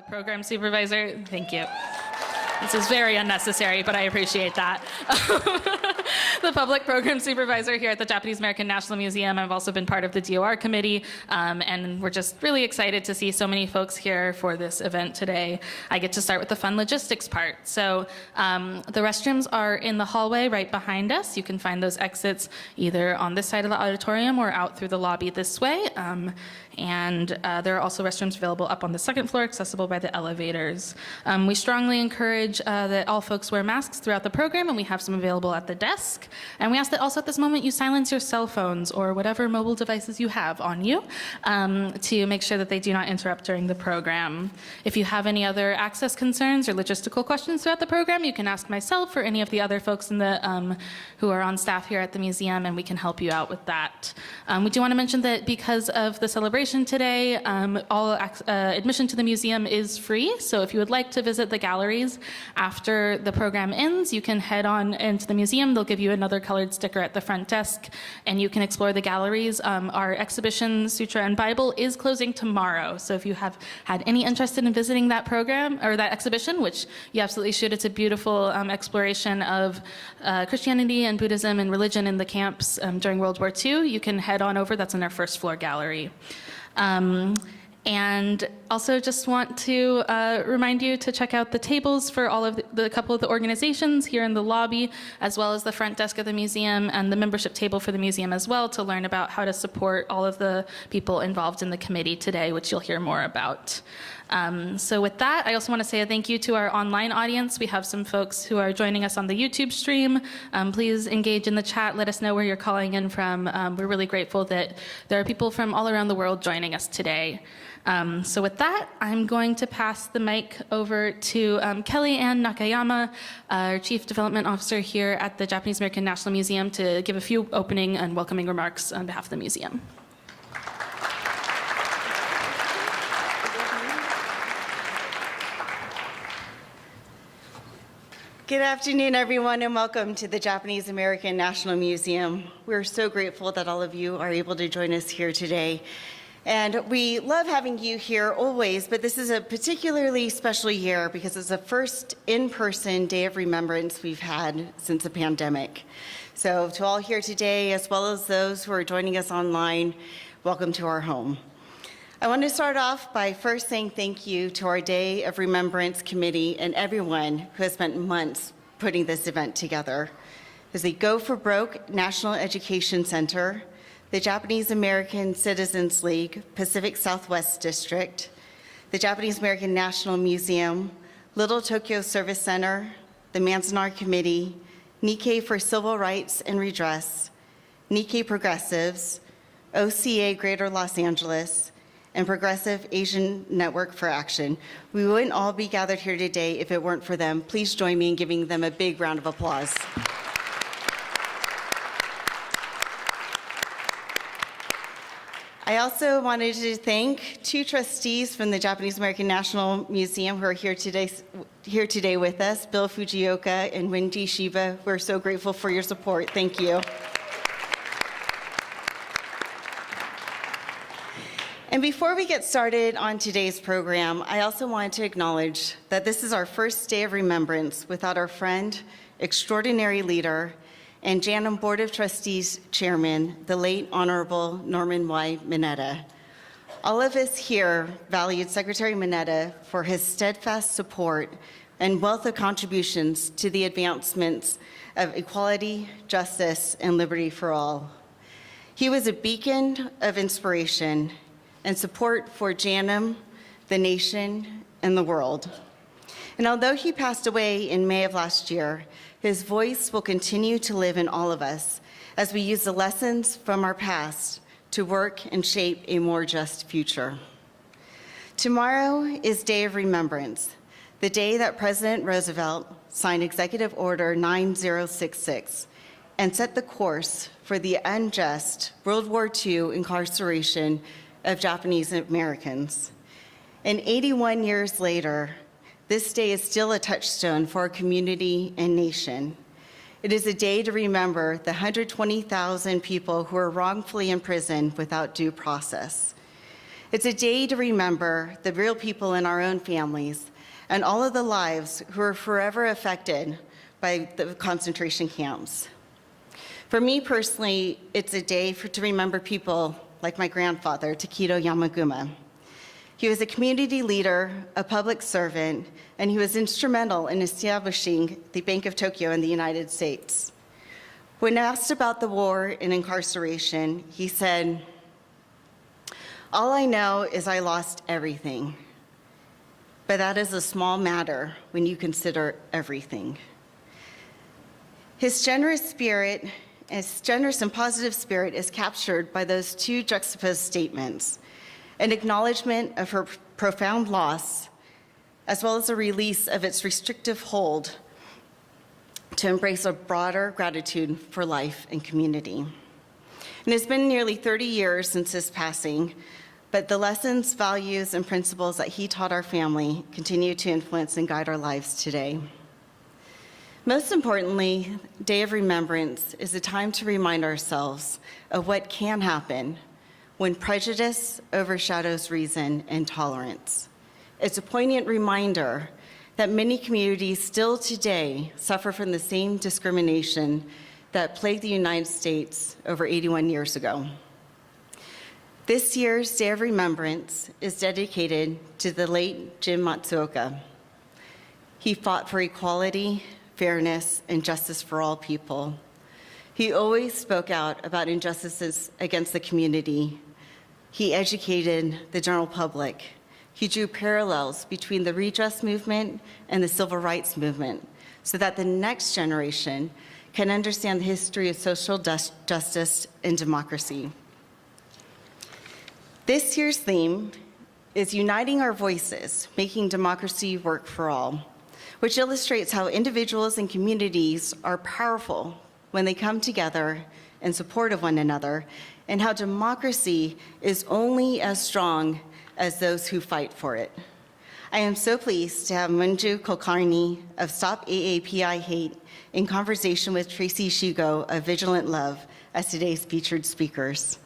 Program Supervisor, thank you. This is very unnecessary, but I appreciate that. The Public Program Supervisor here at the Japanese American National Museum. I've also been part of the DOR committee, and we're just really excited to see so many folks here for this event today. I get to start with the fun logistics part. So the restrooms are in the hallway right behind us. You can find those exits either on this side of the auditorium or out through the lobby this way. And there are also restrooms available up on the second floor, accessible by the elevators. We strongly encourage that all folks wear masks throughout the program, and we have some available at the desk. And we ask that also at this moment you silence your cell phones or whatever mobile devices you have on you to make sure that they do not interrupt during the program. If you have any other access concerns or logistical questions throughout the program, you can ask myself or any of the other folks in the, who are on staff here at the museum, and we can help you out with that. We do want to mention that because of the celebration today, all admission to the museum is free. So if you would like to visit the galleries after the program ends, you can head on into the museum. They'll give you another colored sticker at the front desk, and you can explore the galleries. Our exhibition, Sutra and Bible, is closing tomorrow. So if you have had any interest in visiting that program or that exhibition, which you absolutely should, it's a beautiful exploration of Christianity and Buddhism and religion in the camps during World War II, you can head on over. That's in our first floor gallery. And also just want to remind you to check out the tables for all of the couple of the organizations here in the lobby, as well as the front desk of the museum and the membership table for the museum as well, to learn about how to support all of the people involved in the committee today, which you'll hear more about. So with that, I also want to say a thank you to our online audience. We have some folks who are joining us on the YouTube stream. Please engage in the chat. Let us know where you're calling in from. We're really grateful that there are people from all around the world joining us today. So with that, I'm going to pass the mic over to Kelly Ann Nakayama, our Chief Development Officer here at the Japanese American National Museum, to give a few opening and welcoming remarks on behalf of the museum. Good afternoon, everyone, and welcome to the Japanese American National Museum. We're so grateful that all of you are able to join us here today. And we love having you here always, but this is a particularly special year because it's the first in-person Day of Remembrance we've had since the pandemic. So to all here today, as well as those who are joining us online, welcome to our home. I want to start off by first saying thank you to our Day of Remembrance Committee and everyone who has spent months putting this event together. There's the Go for Broke National Education Center, the Japanese American Citizens League, Pacific Southwest District, the Japanese American National Museum, Little Tokyo Service Center, the Manzanar Committee, Nikkei for Civil Rights and Redress, Nikkei Progressives, OCA Greater Los Angeles, and Progressive Asian Network for Action. We wouldn't all be gathered here today if it weren't for them. Please join me in giving them a big round of applause. I also wanted to thank two trustees from the Japanese American National Museum who are here today with us, Bill Fujioka and Wendy Shiba. We're so grateful for your support. Thank you. And before we get started on today's program, I also want to acknowledge that this is our first Day of Remembrance without our friend, extraordinary leader, and JANM Board of Trustees Chairman, the late Honorable Norman Y. Mineta. All of us here valued Secretary Mineta for his steadfast support and wealth of contributions to the advancements of equality, justice, and liberty for all. He was a beacon of inspiration and support for JANM, the nation, and the world. And although he passed away in May of last year, his voice will continue to live in all of us as we use the lessons from our past to work and shape a more just future. Tomorrow is Day of Remembrance, the day that President Roosevelt signed Executive Order 9066 and set the course for the unjust World War II incarceration of Japanese Americans. And 81 years later, this day is still a touchstone for our community and nation. It is a day to remember the 120,000 people who were wrongfully imprisoned without due process. It's a day to remember the real people in our own families and all of the lives who are forever affected by the concentration camps. For me personally, it's a day to remember people like my grandfather, Takedo Yamaguma. He was a community leader, a public servant, and he was instrumental in establishing the Bank of Tokyo in the United States. When asked about the war and incarceration, he said, "All I know is I lost everything, but that is a small matter when you consider everything." His generous and positive spirit is captured by those two juxtaposed statements, an acknowledgement of her profound loss, as well as a release of its restrictive hold to embrace a broader gratitude for life and community. And it's been nearly 30 years since his passing, but the lessons, values, and principles that he taught our family continue to influence and guide our lives today. Most importantly, Day of Remembrance is a time to remind ourselves of what can happen when prejudice overshadows reason and tolerance. It's a poignant reminder that many communities still today suffer from the same discrimination that plagued the United States over 81 years ago. This year's Day of Remembrance is dedicated to the late Jim Matsuoka. He fought for equality, fairness, and justice for all people. He always spoke out about injustices against the community. He educated the general public. He drew parallels between the redress movement and the civil rights movement so that the next generation can understand the history of social justice and democracy. This year's theme is Uniting Our Voices, Making Democracy Work for All, which illustrates how individuals and communities are powerful when they come together in support of one another, and how democracy is only as strong as those who fight for it. I am so pleased to have Manjusha Kulkarni of Stop AAPI Hate in conversation with Traci Ishigo of Vigilant Love as today's featured speakers.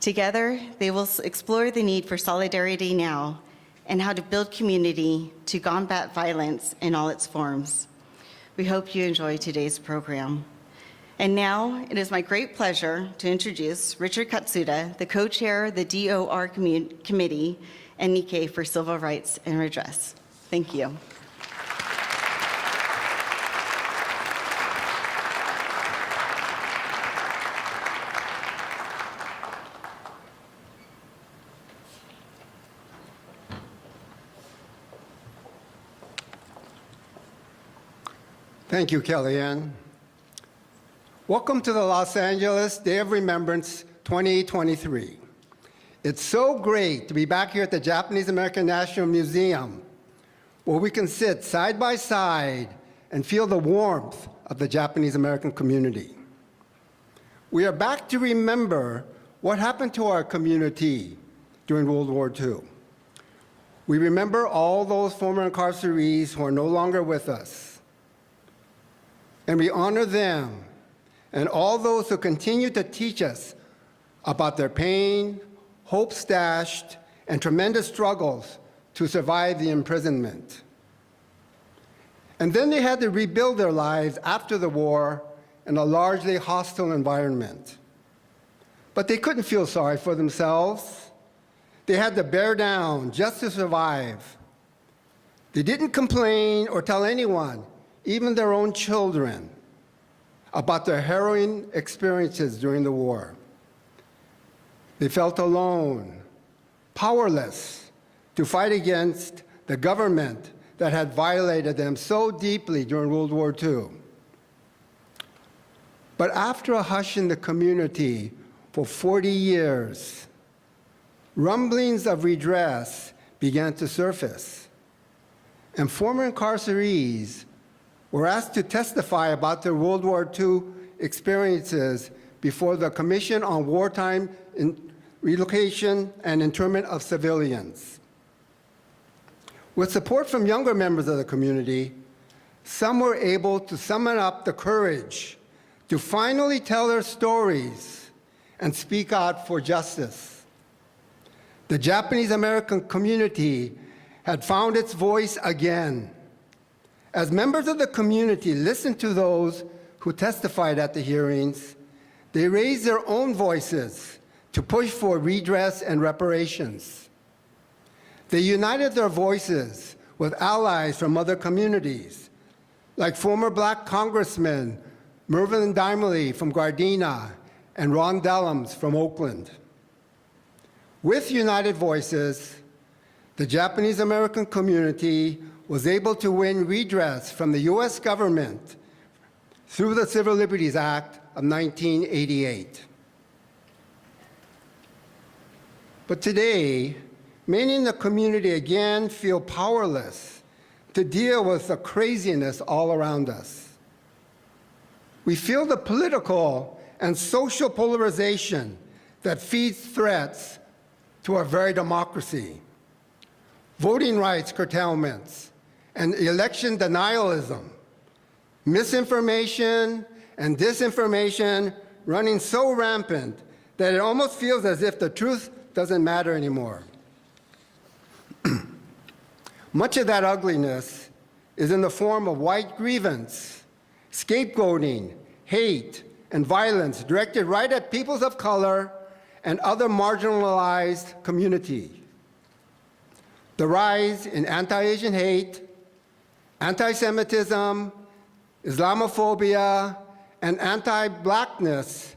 Together, they will explore the need for solidarity now and how to build community to combat violence in all its forms. We hope you enjoy today's program. And now, it is my great pleasure to introduce Richard Katsuda, the co-chair of the DOR Committee and Nisei for Civil Rights and Redress. Thank you. Thank you, Kellyanne. Welcome to the Los Angeles Day of Remembrance 2023. It's so great to be back here at the Japanese American National Museum, where we can sit side by side and feel the warmth of the Japanese American community. We are back to remember what happened to our community during World War II. We remember all those former incarcerees who are no longer with us, and we honor them and all those who continue to teach us about their pain, hopes dashed, and tremendous struggles to survive the imprisonment. And then they had to rebuild their lives after the war in a largely hostile environment. But they couldn't feel sorry for themselves. They had to bear down just to survive. They didn't complain or tell anyone, even their own children, about their harrowing experiences during the war. They felt alone, powerless to fight against the government that had violated them so deeply during World War II. But after a hush in the community for 40 years, rumblings of redress began to surface, and former incarcerees were asked to testify about their World War II experiences before the Commission on Wartime Relocation and Internment of Civilians. With support from younger members of the community, some were able to summon up the courage to finally tell their stories and speak out for justice. The Japanese American community had found its voice again. As members of the community listened to those who testified at the hearings, they raised their own voices to push for redress and reparations. They united their voices with allies from other communities, like former Black Congressman Mervyn Dimely from Gardena and Ron Dellums from Oakland. With united voices, the Japanese American community was able to win redress from the US government through the Civil Liberties Act of 1988. But today, many in the community again feel powerless to deal with the craziness all around us. We feel the political and social polarization that feeds threats to our very democracy. Voting rights curtailments and election denialism, misinformation and disinformation running so rampant that it almost feels as if the truth doesn't matter anymore. Much of that ugliness is in the form of white grievance, scapegoating, hate, and violence directed right at peoples of color and other marginalized communities. The rise in anti-Asian hate, anti-Semitism, Islamophobia, and anti-Blackness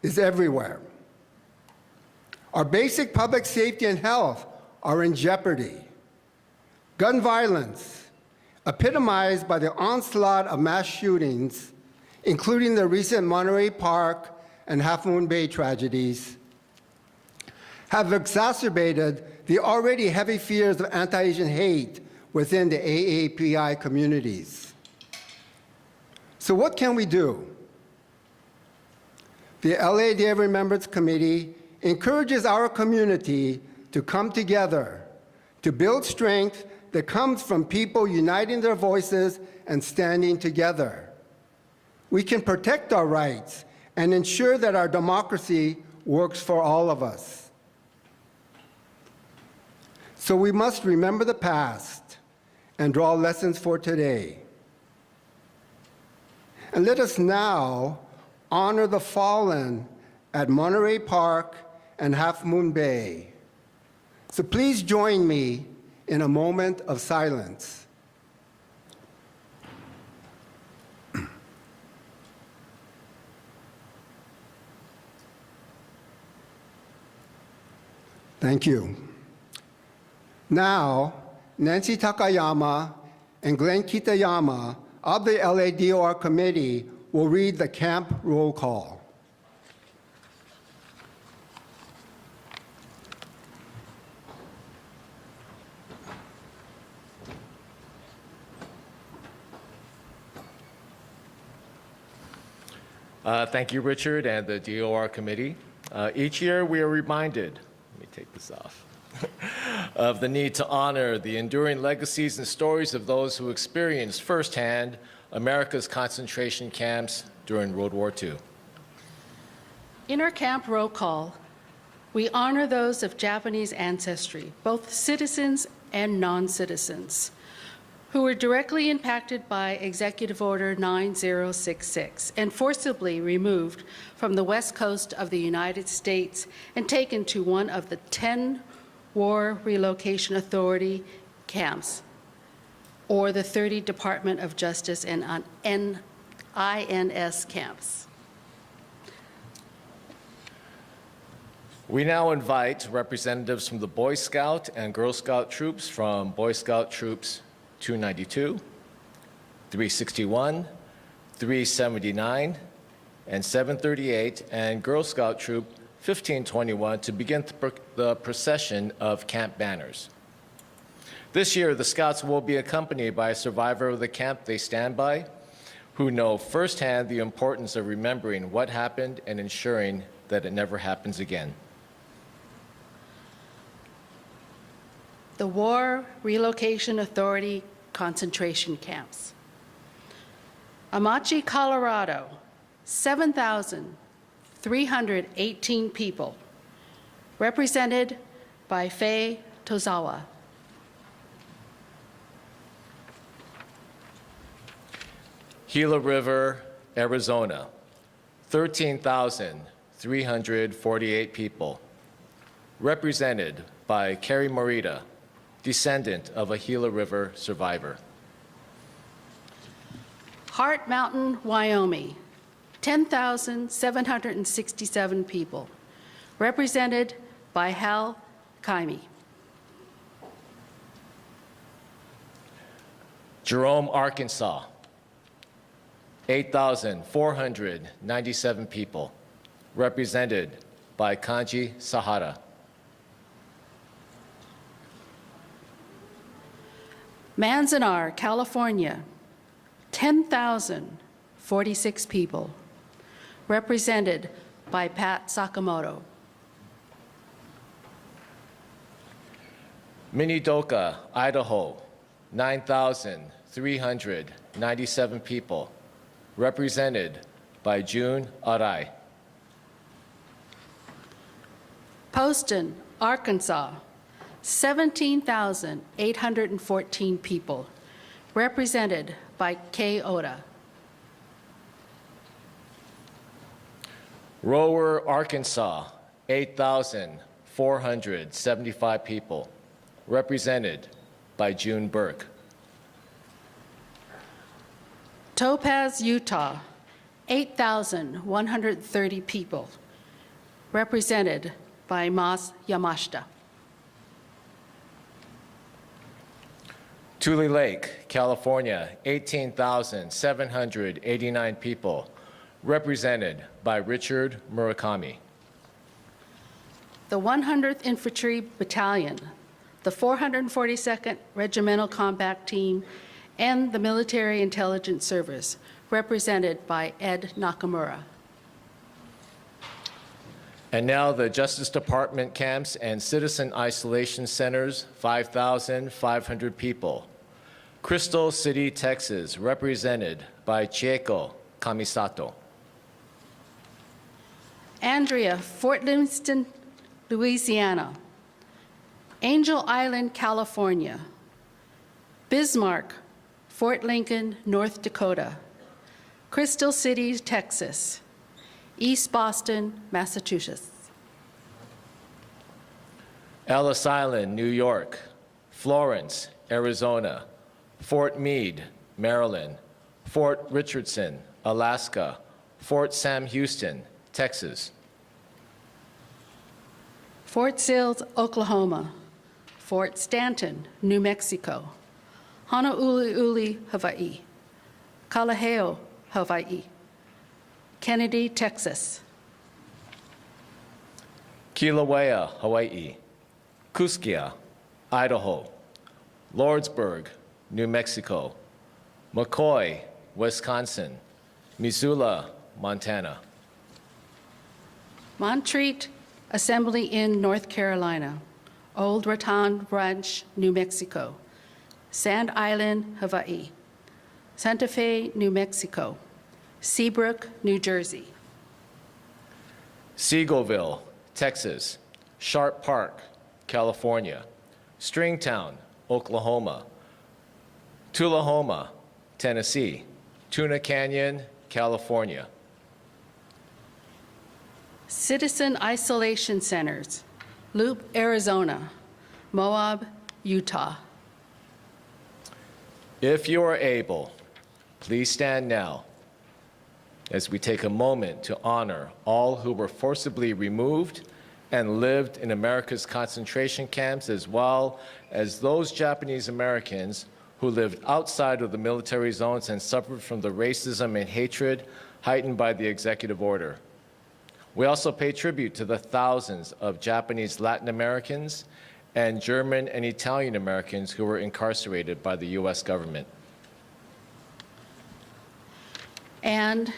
is everywhere. Our basic public safety and health are in jeopardy. Gun violence, epitomized by the onslaught of mass shootings, including the recent Monterey Park and Half Moon Bay tragedies, have exacerbated the already heavy fears of anti-Asian hate within the AAPI communities. So what can we do? The LA Day of Remembrance Committee encourages our community to come together to build strength that comes from people uniting their voices and standing together. We can protect our rights and ensure that our democracy works for all of us. So we must remember the past and draw lessons for today. And let us now honor the fallen at Monterey Park and Half Moon Bay. So please join me in a moment of silence. Thank you. Now, Nancy Takayama and Glenn Kitayama of the LADOR committee will read the camp roll call. Thank you, Richard, and the DOR committee. Each year we are reminded, let me take this off, of the need to honor the enduring legacies and stories of those who experienced firsthand America's concentration camps during World War II. In our camp roll call, we honor those of Japanese ancestry, both citizens and non-citizens, who were directly impacted by Executive Order 9066 and forcibly removed from the west coast of the United States and taken to one of the 10 War Relocation Authority camps, or the 30 Department of Justice and INS camps. We now invite representatives from the Boy Scout and Girl Scout troops from Boy Scout Troops 292, 361, 379, and 738, and Girl Scout Troop 1521 to begin the procession of camp banners. This year, the Scouts will be accompanied by a survivor of the camp they stand by, who know firsthand the importance of remembering what happened and ensuring that it never happens again. The War Relocation Authority concentration camps. Amache, Colorado, 7,318 people, represented by Faye Tozawa. Gila River, Arizona, 13,348 people, represented by Carrie Morita, descendant of a Gila River survivor. Heart Mountain, Wyoming, 10,767 people, represented by Hal Kaimi. Jerome, Arkansas, 8,497 people, represented by Kanji Sahara. Manzanar, California, 10,046 people, represented by Pat Sakamoto. Minidoka, Idaho, 9,397 people, represented by June Arai. Poston, Arkansas, 17,814 people, represented by Kei Oda. Rower, Arkansas, 8,475 people, represented by June Burke. Topaz, Utah, 8,130 people, represented by Mas Yamashita. Tule Lake, California, 18,789 people, represented by Richard Murakami. The 100th Infantry Battalion, the 442nd Regimental Combat Team, and the Military Intelligence Service, represented by Ed Nakamura. And now the Justice Department camps and citizen isolation centers, 5,500 people. Crystal City, Texas, represented by Chieko Kamisato. Andrea, Fort Livingston, Louisiana. Angel Island, California. Bismarck, Fort Lincoln, North Dakota. Crystal City, Texas. East Boston, Massachusetts. Ellis Island, New York. Florence, Arizona. Fort Meade, Maryland. Fort Richardson, Alaska. Fort Sam Houston, Texas. Fort Sill, Oklahoma. Fort Stanton, New Mexico. Honolulu, Hawaii. Kalaheo, Hawaii. Kennedy, Texas. Kilauea, Hawaii. Kuskia, Idaho. Lordsburg, New Mexico. McCoy, Wisconsin. Missoula, Montana. Montreat Assembly Inn, North Carolina. Old Raton Ranch, New Mexico. Sand Island, Hawaii. Santa Fe, New Mexico. Seabrook, New Jersey. Seagoville, Texas. Sharp Park, California. Stringtown, Oklahoma. Tullahoma, Tennessee. Tuna Canyon, California. Citizen Isolation Centers. Loop, Arizona. Moab, Utah. If you are able, please stand now as we take a moment to honor all who were forcibly removed and lived in America's concentration camps, as well as those Japanese Americans who lived outside of the military zones and suffered from the racism and hatred heightened by the executive order. We also pay tribute to the thousands of Japanese Latin Americans and German and Italian Americans who were incarcerated by the US government. And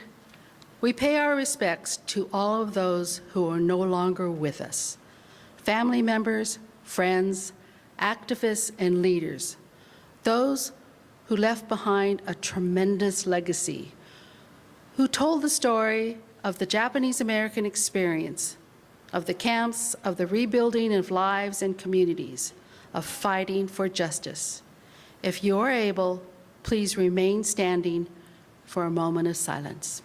we pay our respects to all of those who are no longer with us, family members, friends, activists, and leaders, those who left behind a tremendous legacy, who told the story of the Japanese American experience, of the camps, of the rebuilding of lives and communities, of fighting for justice. If you are able, please remain standing for a moment of silence.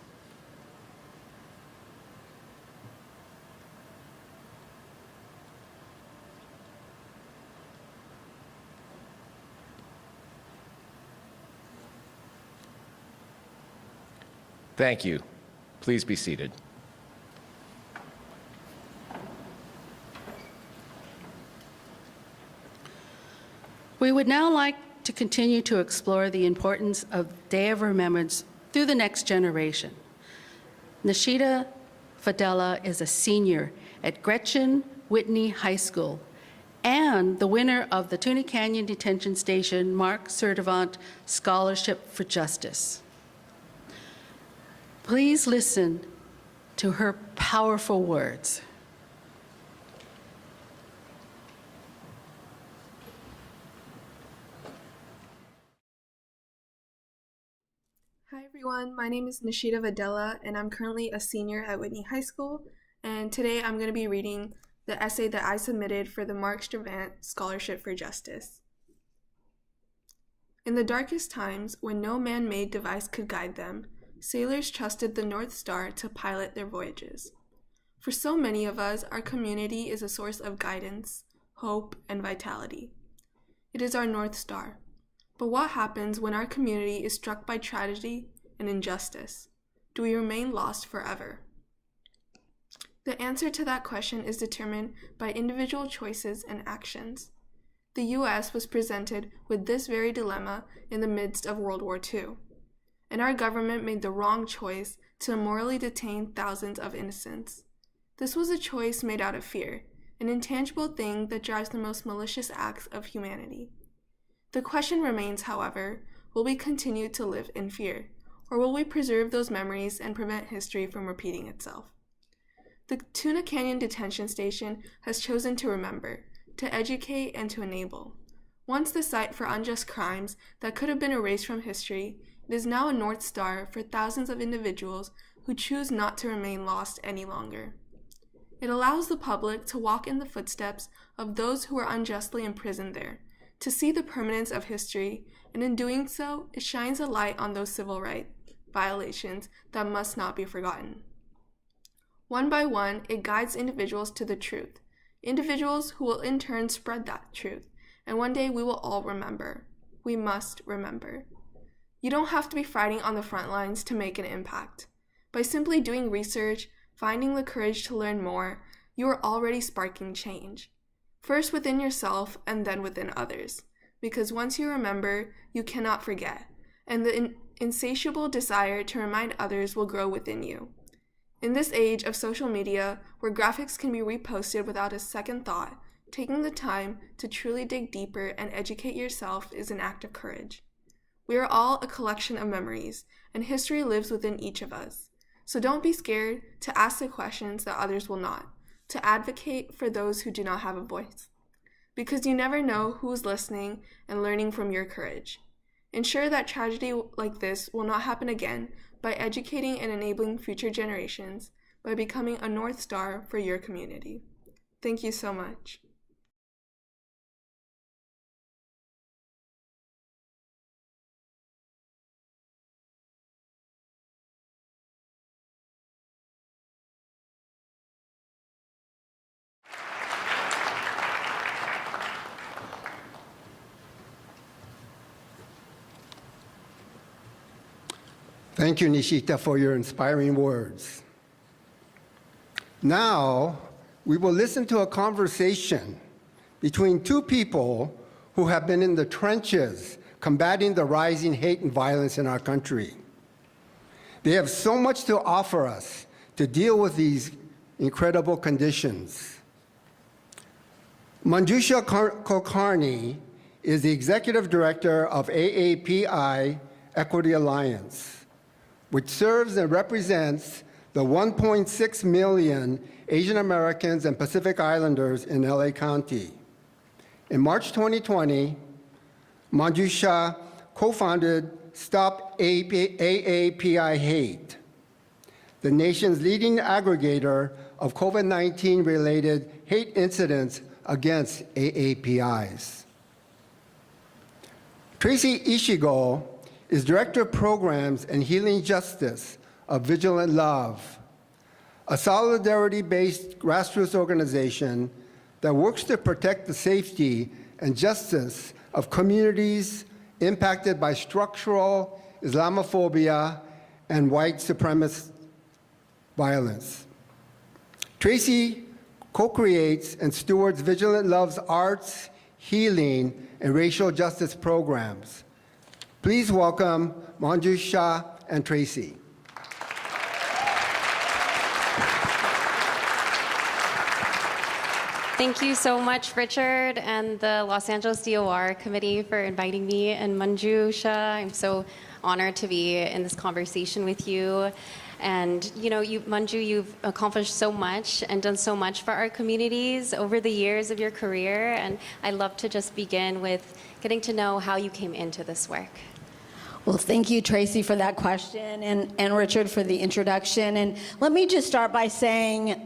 Thank you. Please be seated. We would now like to continue to explore the importance of Day of Remembrance through the next generation. Nishida Fadela is a senior at Gretchen Whitney High School and the winner of the Tuna Canyon Detention Station Mark Sertivant Scholarship for Justice. Please listen to her powerful words. Hi everyone, my name is Nishida Vadela and I'm currently a senior at Whitney High School, and today I'm going to be reading the essay that I submitted for the Mark Sertivant Scholarship for Justice. In the darkest times, when no man-made device could guide them, sailors trusted the North Star to pilot their voyages. For so many of us, our community is a source of guidance, hope, and vitality. It is our North Star. But what happens when our community is struck by tragedy and injustice? Do we remain lost forever? The answer to that question is determined by individual choices and actions. The U.S. was presented with this very dilemma in the midst of World War II, and our government made the wrong choice to immorally detain thousands of innocents. This was a choice made out of fear, an intangible thing that drives the most malicious acts of humanity. The question remains, however, will we continue to live in fear, or will we preserve those memories and prevent history from repeating itself? The Tuna Canyon Detention Station has chosen to remember, to educate, and to enable. Once the site for unjust crimes that could have been erased from history, it is now a North Star for thousands of individuals who choose not to remain lost any longer. It allows the public to walk in the footsteps of those who were unjustly imprisoned there, to see the permanence of history, and in doing so, it shines a light on those civil rights violations that must not be forgotten. One by one, it guides individuals to the truth, individuals who will in turn spread that truth, and one day we will all remember. We must remember. You don't have to be fighting on the front lines to make an impact. By simply doing research, finding the courage to learn more, you are already sparking change. First within yourself and then within others. Because once you remember, you cannot forget, and the insatiable desire to remind others will grow within you. In this age of social media, where graphics can be reposted without a second thought, taking the time to truly dig deeper and educate yourself is an act of courage. We are all a collection of memories, and history lives within each of us. So don't be scared to ask the questions that others will not, to advocate for those who do not have a voice. Because you never know who is listening and learning from your courage. Ensure that tragedy like this will not happen again by educating and enabling future generations, by becoming a North Star for your community. Thank you so much. Thank you, Nishita, for your inspiring words. Now, we will listen to a conversation between two people who have been in the trenches combating the rising hate and violence in our country. They have so much to offer us to deal with these incredible conditions. Manjusha Kulkarni is the executive director of AAPI Equity Alliance, which serves and represents the 1.6 million Asian Americans and Pacific Islanders in LA County. In March 2020, Manjusha co-founded Stop AAPI Hate, the nation's leading aggregator of COVID-19 related hate incidents against AAPIs. Traci Ishigo is Director of Programs and Healing Justice of Vigilant Love, a solidarity-based grassroots organization that works to protect the safety and justice of communities impacted by structural Islamophobia and white supremacist violence. Traci co-creates and stewards Vigilant Love's arts, healing, and racial justice programs. Please welcome Manjusha and Traci. Thank you so much, Richard, and the Los Angeles DOR committee for inviting me, and Manjusha. I'm so honored to be in this conversation with you. And Manju, you've accomplished so much and done so much for our communities over the years of your career. And I'd love to just begin with getting to know how you came into this work. Well, thank you, Traci, for that question, and Richard for the introduction. And let me just start by saying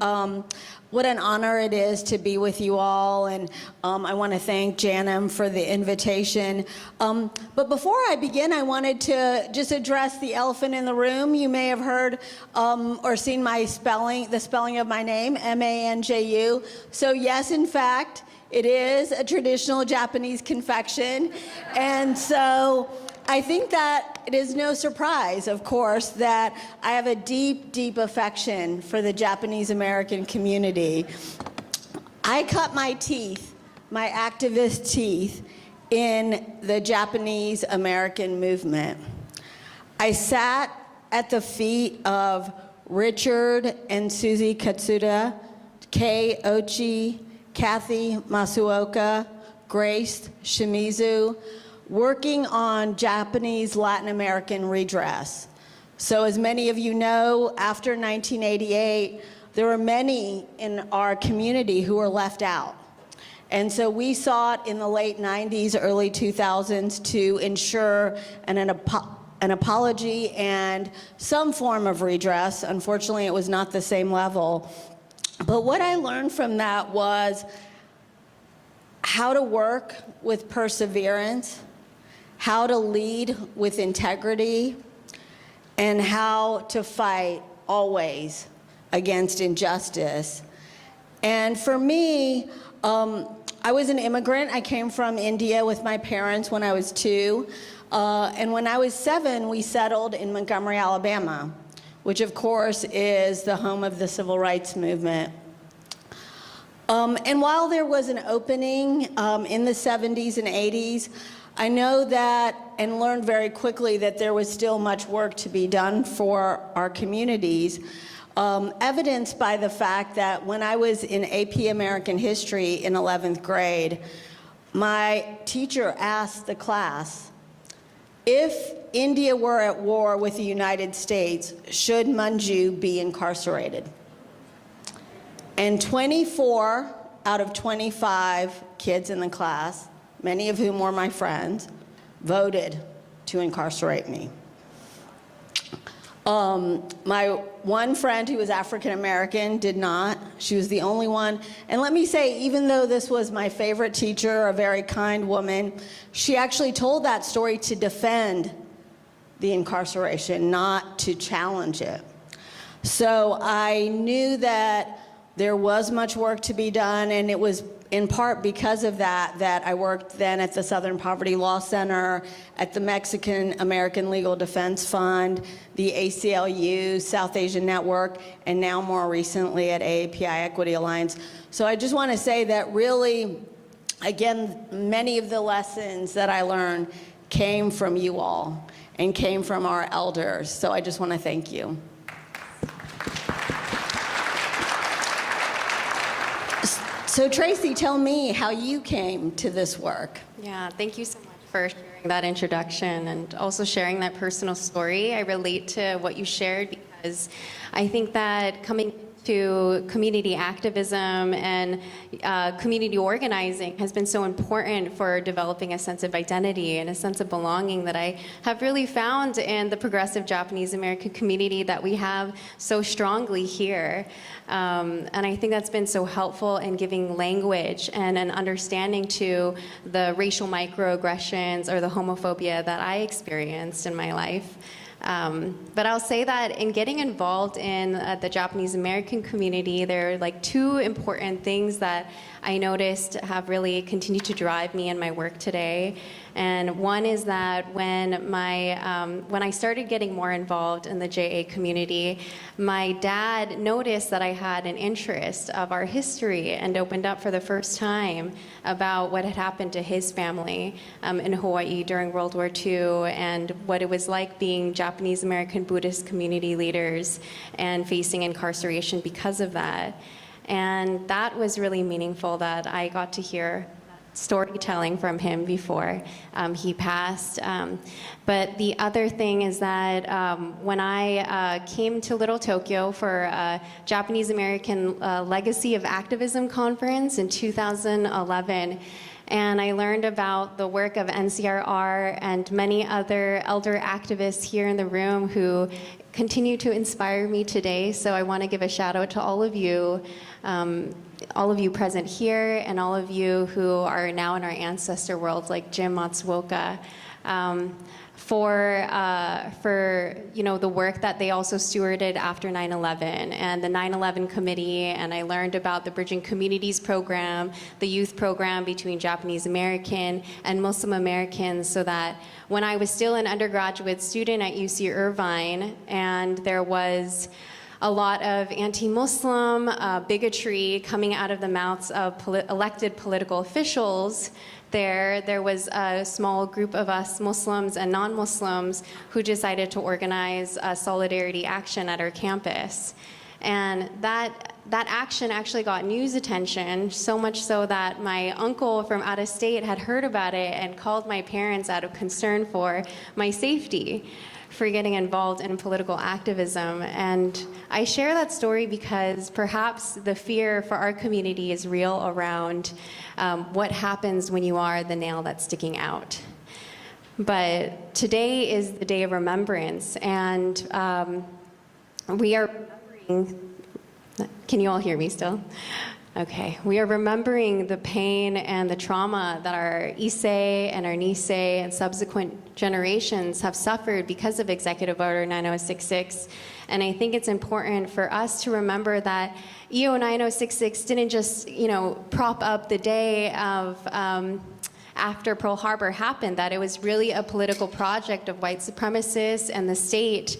what an honor it is to be with you all, and I want to thank Janum for the invitation. But before I begin, I wanted to just address the elephant in the room. You may have heard or seen the spelling of my name, Manju. So yes, in fact, it is a traditional Japanese confection, and so I think that it is no surprise, of course, that I have a deep, deep affection for the Japanese American community. I cut my teeth, my activist teeth, in the Japanese American movement. I sat at the feet of Richard and Susie Katsuda, Kei Ochi, Kathy Matsuoka, Grace Shimizu, working on Japanese Latin American redress. So as many of you know, after 1988, there were many in our community who were left out. And so we sought in the late 90s, early 2000s to ensure an apology and some form of redress. Unfortunately, it was not the same level. But what I learned from that was how to work with perseverance, how to lead with integrity, and how to fight always against injustice. And for me, I was an immigrant. I came from India with my parents when I was 2. And when I was 7, we settled in Montgomery, Alabama, which of course is the home of the civil rights movement. And while there was an opening in the 70s and 80s, I know that and learned very quickly that there was still much work to be done for our communities, evidenced by the fact that when I was in AP American History in 11th grade, my teacher asked the class, if India were at war with the United States, should Manju be incarcerated? And 24 out of 25 kids in the class, many of whom were my friends, voted to incarcerate me. My one friend who was African American did not. She was the only one. And let me say, even though this was my favorite teacher, a very kind woman, she actually told that story to defend the incarceration, not to challenge it. So I knew that there was much work to be done, and it was in part because of that I worked then at the Southern Poverty Law Center, at the Mexican American Legal Defense Fund, the ACLU, South Asian Network, and now more recently at AAPI Equity Alliance. So I just want to say that really, again, many of the lessons that I learned came from you all and came from our elders. So I just want to thank you. So Traci, tell me how you came to this work. Yeah, thank you so much for sharing that introduction and also sharing that personal story. I relate to what you shared because I think that coming to community activism and community organizing has been so important for developing a sense of identity and a sense of belonging that I have really found in the progressive Japanese American community that we have so strongly here. And I think that's been so helpful in giving language and an understanding to the racial microaggressions or the homophobia that I experienced in my life. But I'll say that in getting involved in the Japanese American community, there are like two important things that I noticed have really continued to drive me in my work today. And one is that when I started getting more involved in the JA community, my dad noticed that I had an interest of our history and opened up for the first time about what had happened to his family in Hawaii during World War II and what it was like being Japanese American Buddhist community leaders and facing incarceration because of that. And that was really meaningful that I got to hear storytelling from him before he passed. But the other thing is that when I came to Little Tokyo for a Japanese American Legacy of Activism conference in 2011, and I learned about the work of NCRR and many other elder activists here in the room who continue to inspire me today. So I want to give a shout out to all of you present here and all of you who are now in our ancestor world, like Jim Matsuoka, for the work that they also stewarded after 9/11 and the 9/11 committee. And I learned about the Bridging Communities program, the youth program between Japanese American and Muslim Americans, so that when I was still an undergraduate student at UC Irvine and there was a lot of anti-Muslim bigotry coming out of the mouths of elected political officials, there was a small group of us Muslims and non-Muslims who decided to organize a solidarity action at our campus. And that action actually got news attention, so much so that my uncle from out of state had heard about it and called my parents out of concern for my safety for getting involved in political activism. And I share that story because perhaps the fear for our community is real around what happens when you are the nail that's sticking out. But today is the day of remembrance, and we are remembering. Can you all hear me still? Okay, we are remembering the pain and the trauma that our Issei and our Nisei and subsequent generations have suffered because of Executive Order 9066. And I think it's important for us to remember that EO 9066 didn't just, prop up the day of after Pearl Harbor happened, that it was really a political project of white supremacists and the state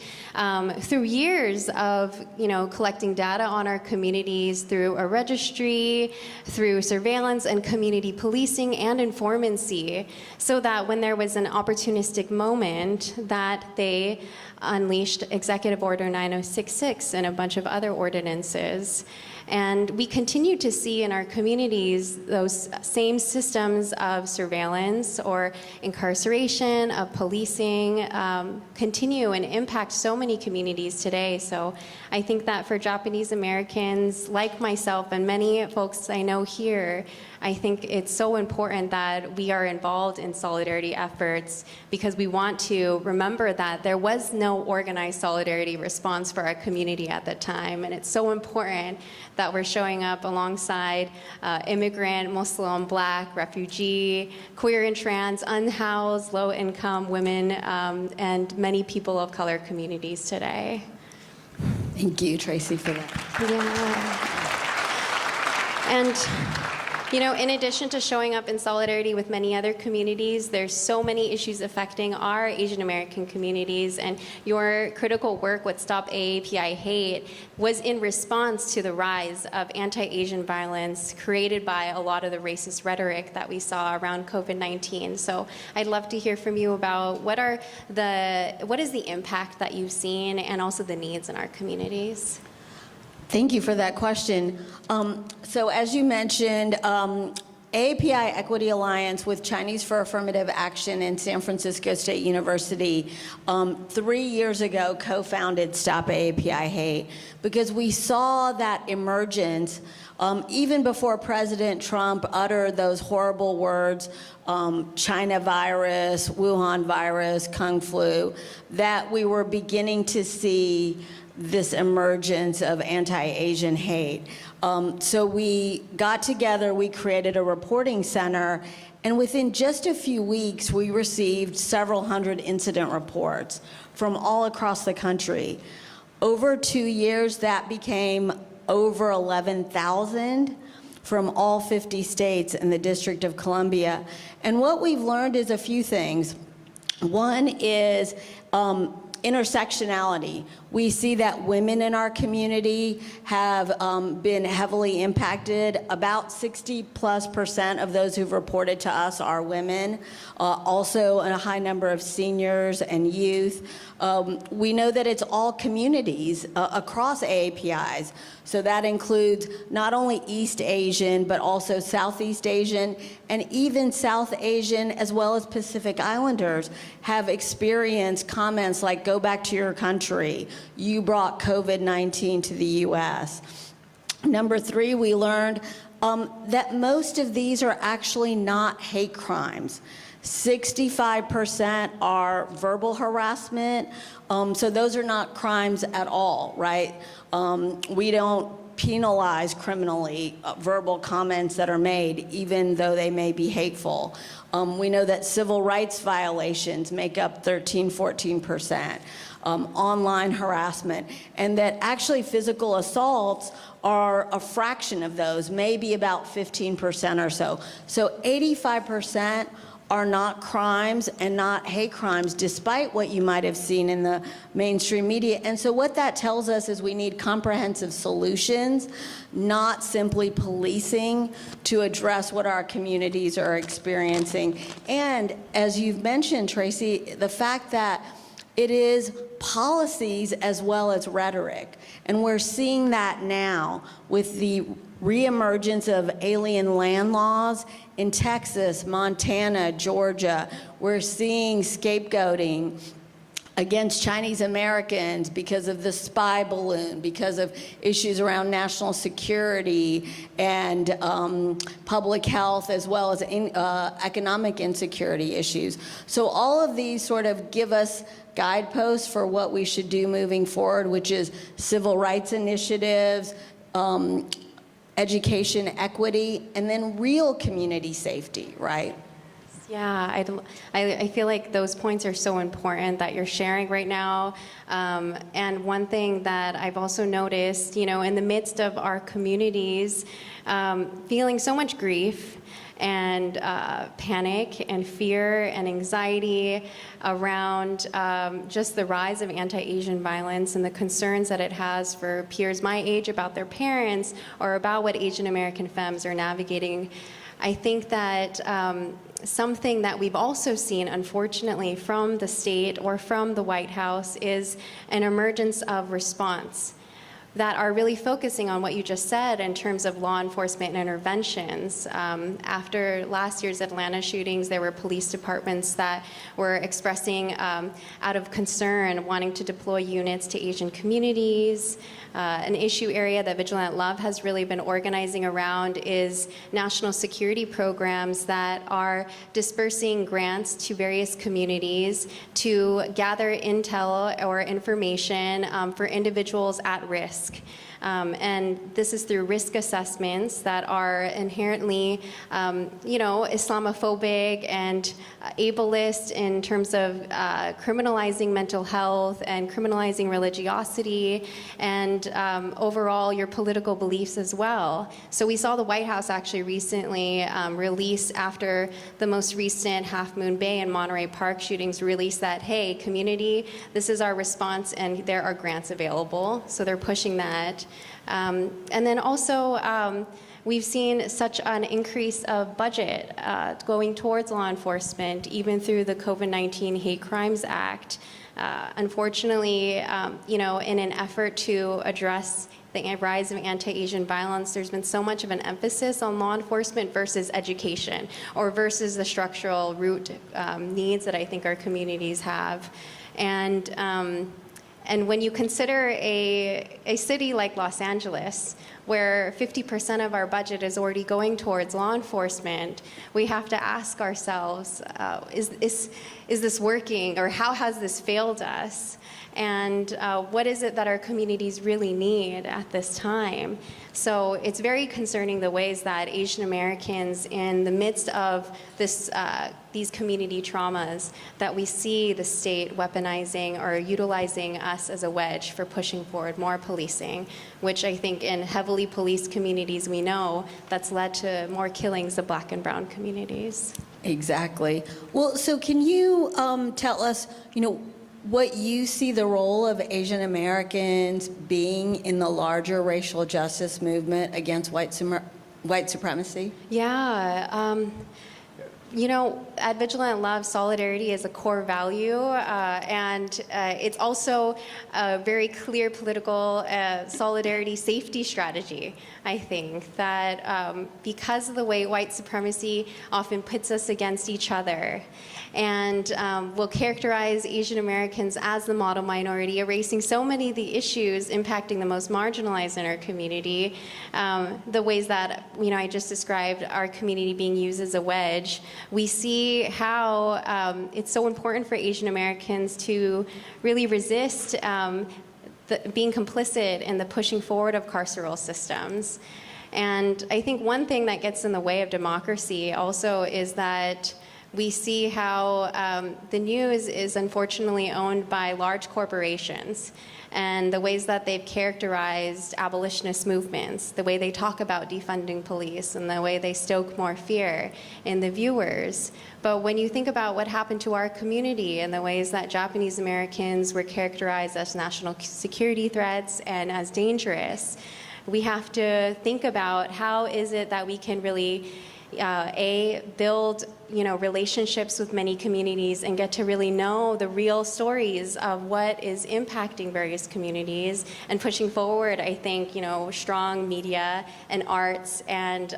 through years of collecting data on our communities through a registry, through surveillance and community policing and informancy, so that when there was an opportunistic moment that they unleashed Executive Order 9066 and a bunch of other ordinances. And we continue to see in our communities those same systems of surveillance or incarceration, of policing, continue and impact so many communities today. So I think that for Japanese Americans like myself and many folks I know here, I think it's so important that we are involved in solidarity efforts because we want to remember that there was no organized solidarity response for our community at the time. And it's so important that we're showing up alongside immigrant, Muslim, Black, refugee, queer and trans, unhoused, low-income women, and many people of color communities today. Thank you, Tracy, for that. Yeah. And in addition to showing up in solidarity with many other communities, there's so many issues affecting our Asian American communities, and your critical work with Stop AAPI Hate was in response to the rise of anti-Asian violence created by a lot of the racist rhetoric that we saw around COVID-19. So I'd love to hear from you about what is the impact that you've seen and also the needs in our communities. Thank you for that question. So as you mentioned, AAPI Equity Alliance with Chinese for Affirmative Action and San Francisco State University 3 years ago co-founded Stop AAPI Hate because we saw that emergence even before President Trump uttered those horrible words, China virus, Wuhan virus, Kung flu, that we were beginning to see this emergence of anti-Asian hate. So we got together, we created a reporting center, and within just a few weeks, we received several hundred incident reports from all across the country. Over 2 years, that became over 11,000 from all 50 states and the District of Columbia. And what we've learned is a few things. One is intersectionality. We see that women in our community have been heavily impacted. About 60+% of those who've reported to us are women. Also a high number of seniors and youth. We know that it's all communities across AAPIs. So that includes not only East Asian, but also Southeast Asian, and even South Asian, as well as Pacific Islanders, have experienced comments like, go back to your country. You brought COVID-19 to the US. Number 3, we learned that most of these are actually not hate crimes. 65% are verbal harassment, so those are not crimes at all, right? We don't penalize criminally verbal comments that are made, even though they may be hateful. We know that civil rights violations make up 13–14%, online harassment, and that actually physical assaults are a fraction of those, maybe about 15% or so. So 85% are not crimes and not hate crimes, despite what you might have seen in the mainstream media. And so what that tells us is we need comprehensive solutions, not simply policing, to address what our communities are experiencing. And as you've mentioned, Traci, the fact that it is policies as well as rhetoric. And we're seeing that now with the reemergence of alien land laws in Texas, Montana, Georgia. We're seeing scapegoating against Chinese Americans because of the spy balloon, because of issues around national security and public health, as well as economic insecurity issues. So all of these sort of give us guideposts for what we should do moving forward, which is civil rights initiatives, education equity, and then real community safety, right? Yeah, I feel like those points are so important that you're sharing right now. And one thing that I've also noticed, in the midst of our communities feeling so much grief and panic and fear and anxiety around just the rise of anti-Asian violence and the concerns that it has for peers my age about their parents or about what Asian American femmes are navigating. I think that something that we've also seen, unfortunately, from the state or from the White House is an emergence of response that are really focusing on what you just said in terms of law enforcement and interventions. After last year's Atlanta shootings, there were police departments that were expressing out of concern wanting to deploy units to Asian communities. An issue area that Vigilant Love has really been organizing around is national security programs that are dispersing grants to various communities to gather intel or information for individuals at risk. And this is through risk assessments that are inherently, Islamophobic and ableist in terms of criminalizing mental health and criminalizing religiosity and overall your political beliefs as well. So we saw the White House actually recently release, after the most recent Half Moon Bay and Monterey Park shootings, release that, hey, community, this is our response and there are grants available. So they're pushing that. And then also, we've seen such an increase of budget going towards law enforcement, even through the COVID-19 Hate Crimes Act. Unfortunately, in an effort to address the rise of anti-Asian violence, there's been so much of an emphasis on law enforcement versus education, or versus the structural root needs that I think our communities have. And when you consider a city like Los Angeles, where 50% of our budget is already going towards law enforcement, we have to ask ourselves, is this working, or how has this failed us? And what is it that our communities really need at this time? So it's very concerning the ways that Asian Americans, in the midst of these community traumas, that we see the state weaponizing or utilizing us as a wedge for pushing forward more policing, which I think in heavily policed communities we know that's led to more killings of Black and brown communities. Exactly. Well, so can you tell us, what you see the role of Asian Americans being in the larger racial justice movement against white supremacy? Yeah. At Vigilant Love, solidarity is a core value, and it's also a very clear political solidarity safety strategy, I think, that because of the way white supremacy often pits us against each other, and will characterize Asian Americans as the model minority, erasing so many of the issues impacting the most marginalized in our community, the ways that I just described our community being used as a wedge. We see how it's so important for Asian Americans to really resist being complicit in the pushing forward of carceral systems. And I think one thing that gets in the way of democracy also is that we see how the news is unfortunately owned by large corporations, and the ways that they've characterized abolitionist movements, the way they talk about defunding police, and the way they stoke more fear in the viewers. But when you think about what happened to our community and the ways that Japanese Americans were characterized as national security threats and as dangerous, we have to think about how is it that we can really build relationships with many communities and get to really know the real stories of what is impacting various communities, and pushing forward, I think, strong media and arts and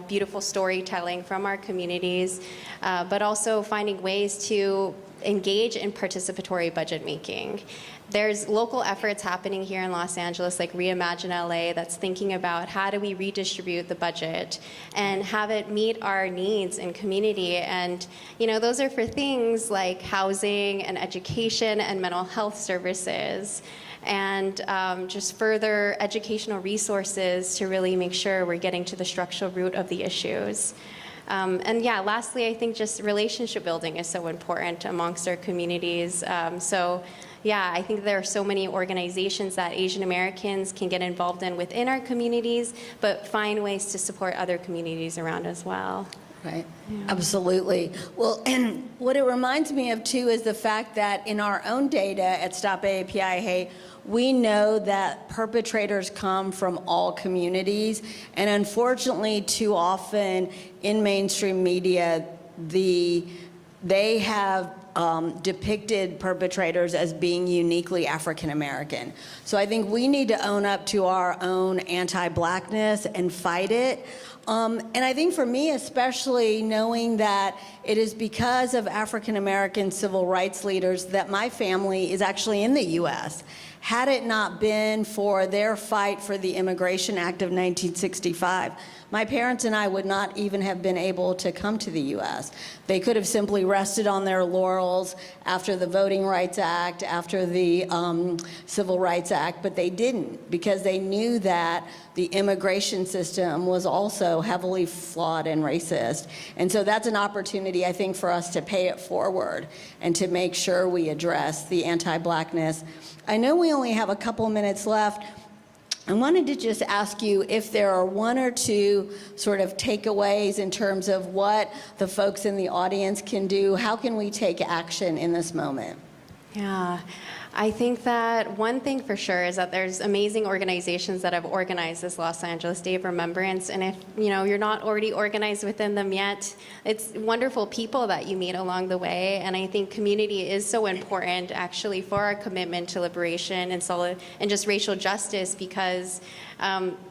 beautiful storytelling from our communities, but also finding ways to engage in participatory budget making. There's local efforts happening here in Los Angeles, like Reimagine LA, that's thinking about how do we redistribute the budget and have it meet our needs in community. And those are for things like housing and education and mental health services, and just further educational resources to really make sure we're getting to the structural root of the issues. And yeah, lastly, I think just relationship building is so important amongst our communities. Yeah, I think there are so many organizations that Asian Americans can get involved in within our communities, but find ways to support other communities around as well. Right, yeah. Absolutely. Well, and what it reminds me of too is the fact that in our own data at Stop AAPI Hate, we know that perpetrators come from all communities, and unfortunately, too often in mainstream media, they have depicted perpetrators as being uniquely African American. So I think we need to own up to our own anti-Blackness and fight it. And I think for me, especially knowing that it is because of African American civil rights leaders that my family is actually in the U.S. Had it not been for their fight for the Immigration Act of 1965, my parents and I would not even have been able to come to the U.S. They could have simply rested on their laurels after the Voting Rights Act, after the Civil Rights Act, but they didn't, because they knew that the immigration system was also heavily flawed and racist. And so that's an opportunity, I think, for us to pay it forward and to make sure we address the anti-Blackness. I know we only have a couple minutes left. I wanted to just ask you if there are one or two sort of takeaways in terms of what the folks in the audience can do. How can we take action in this moment? Yeah. I think that one thing for sure is that there's amazing organizations that have organized this Los Angeles Day of Remembrance, and if you're not already organized within them yet, it's wonderful people that you meet along the way. And I think community is so important actually for our commitment to liberation and just racial justice, because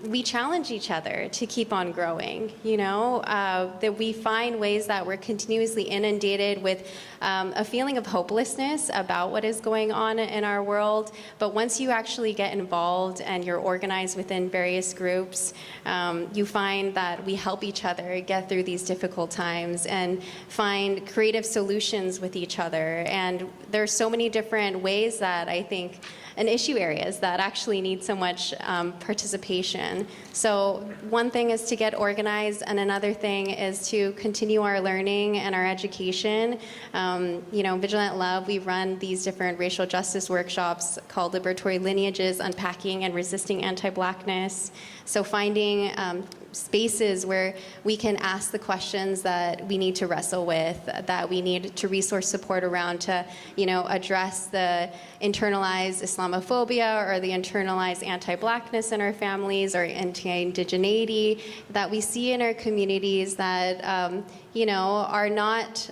we challenge each other to keep on growing, that we find ways that we're continuously inundated with a feeling of hopelessness about what is going on in our world. But once you actually get involved and you're organized within various groups, you find that we help each other get through these difficult times and find creative solutions with each other. And there's so many different ways that I think and issue areas that actually need so much participation. So one thing is to get organized, and another thing is to continue our learning and our education. Vigilant Love, we run these different racial justice workshops called Liberatory Lineages, Unpacking and Resisting Anti-Blackness. So finding spaces where we can ask the questions that we need to wrestle with, that we need to resource support around to, address the internalized Islamophobia or the internalized anti-Blackness in our families or anti-indigeneity that we see in our communities that,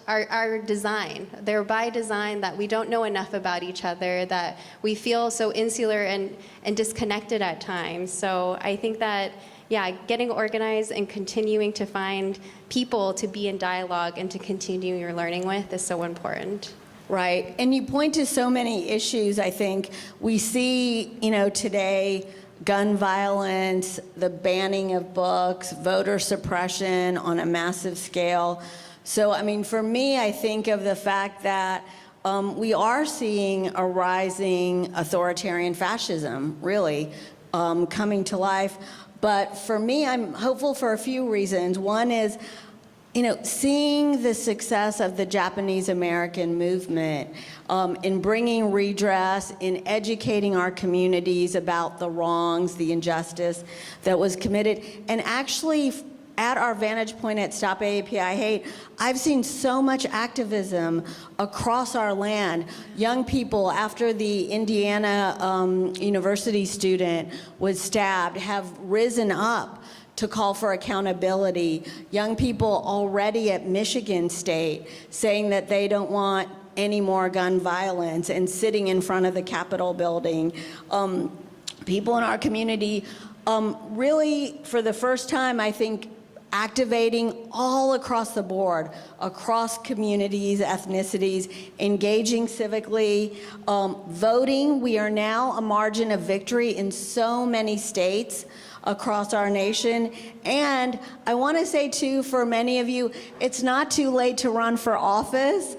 are design. They're by design, that we don't know enough about each other, that we feel so insular and disconnected at times. So I think that getting organized and continuing to find people to be in dialogue and to continue your learning with is so important. Right, and you point to so many issues. I think we see, today, gun violence, the banning of books, voter suppression on a massive scale. So, for me, I think of the fact that we are seeing a rising authoritarian fascism, really, coming to life. But for me, I'm hopeful for a few reasons. One is, seeing the success of the Japanese American movement in bringing redress, in educating our communities about the wrongs, the injustice that was committed, and actually at our vantage point at Stop AAPI Hate, I've seen so much activism across our land. Young people, after the Indiana University student was stabbed, have risen up to call for accountability. Young people already at Michigan State saying that they don't want any more gun violence and sitting in front of the Capitol building. People in our community really, for the first time, I think, activating all across the board, across communities, ethnicities, engaging civically, voting. We are now a margin of victory in so many states across our nation. And I want to say, too, for many of you, it's not too late to run for office.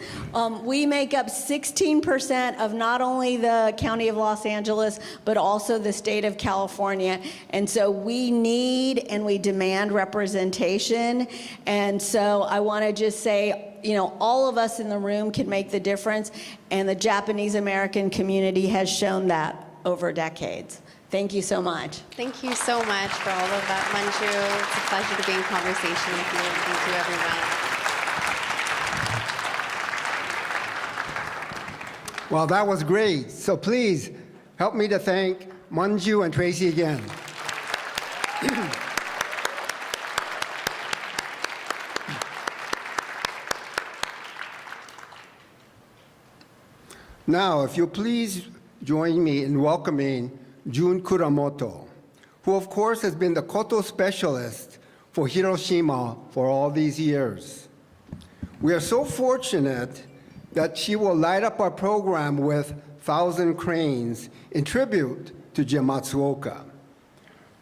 We make up 16% of not only the County of Los Angeles, but also the state of California. And so we need and we demand representation. And so I want to just say, all of us in the room can make the difference. And the Japanese American community has shown that over decades. Thank you so much. Thank you so much for all of that, Manju. It's a pleasure to be in conversation with you. Thank you, everyone. Well, that was great. So please help me to thank Manju and Traci again. Now, if you'll please join me in welcoming Jun Kuramoto, who of course has been the Koto specialist for Hiroshima for all these years. We are so fortunate that she will light up our program with 1,000 Cranes in tribute to Jim Matsuoka.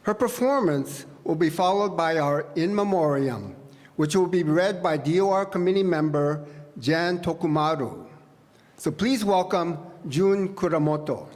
Her performance will be followed by our In Memoriam, which will be read by DOR committee member Jan Tokumaru. So please welcome Jun Kuramoto.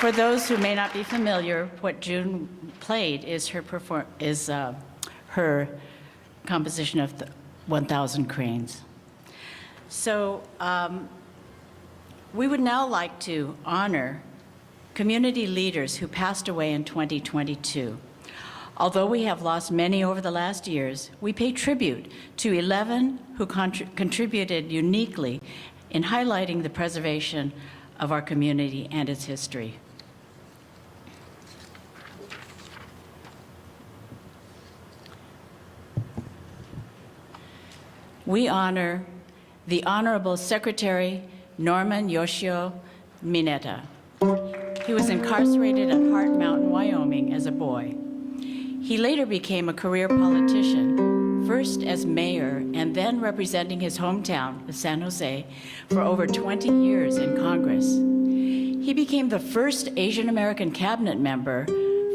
For those who may not be familiar, what June played is her composition of the 1,000 Cranes. So we would now like to honor community leaders who passed away in 2022. Although we have lost many over the last years, we pay tribute to 11 who contributed uniquely in highlighting the preservation of our community and its history. We honor the Honorable Secretary Norman Yoshio Mineta. He was incarcerated at Heart Mountain, Wyoming as a boy. He later became a career politician, first as mayor and then representing his hometown of San Jose for over 20 years in Congress. He became the first Asian American cabinet member,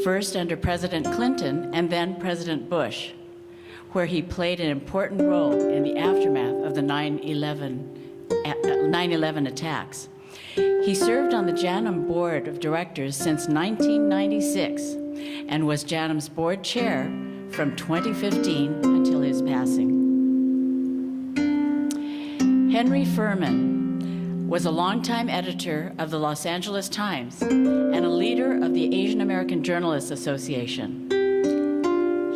first under President Clinton and then President Bush, where he played an important role in the aftermath of the 9/11 attacks. He served on the JANM Board of Directors since 1996 and was JANM's board chair from 2015 until his passing. Henry Furman was a longtime editor of the Los Angeles Times and a leader of the Asian American Journalists Association.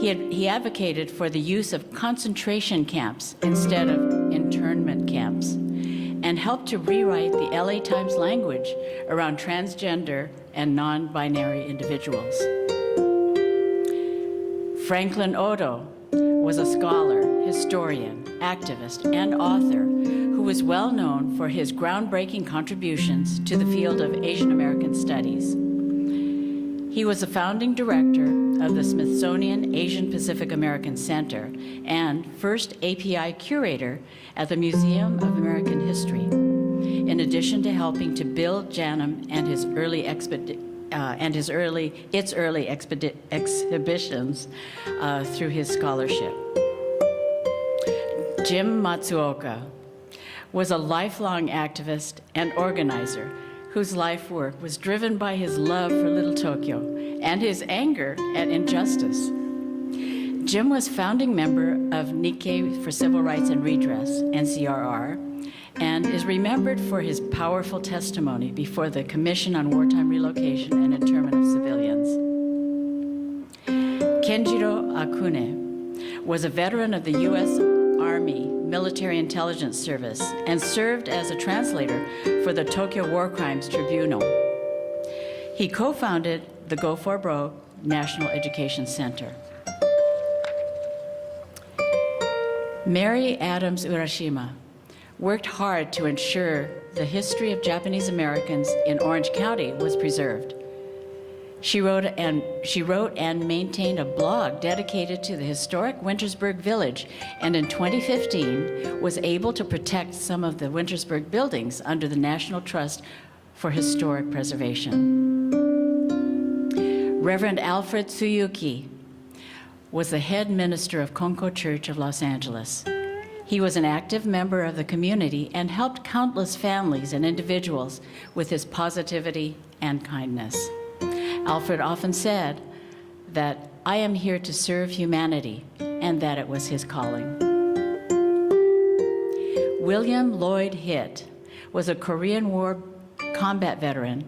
He advocated for the use of concentration camps instead of internment camps and helped to rewrite the LA Times language around transgender and non-binary individuals. Franklin Odo was a scholar, historian, activist, and author who was well known for his groundbreaking contributions to the field of Asian American studies. He was a founding director of the Smithsonian Asian Pacific American Center and first API curator at the Museum of American History, in addition to helping to build JANM and its early exhibitions through his scholarship. Jim Matsuoka was a lifelong activist and organizer whose life work was driven by his love for Little Tokyo and his anger at injustice. Jim was founding member of Nikkei for Civil Rights and Redress, NCRR, and is remembered for his powerful testimony before the Commission on Wartime Relocation and Internment of Civilians. Kenjiro Akune was a veteran of the U.S. Army Military Intelligence Service and served as a translator for the Tokyo War Crimes Tribunal. He co-founded the Go For Broke National Education Center. Mary Adams Urashima worked hard to ensure the history of Japanese Americans in Orange County was preserved. She wrote and maintained a blog dedicated to the historic Wintersburg Village, and in 2015 was able to protect some of the Wintersburg buildings under the National Trust for Historic Preservation. Reverend Alfred Tsuyuki was the head minister of Konko Church of Los Angeles. He was an active member of the community and helped countless families and individuals with his positivity and kindness. Alfred often said that I am here to serve humanity, and that it was his calling. William Lloyd Hitt was a Korean War combat veteran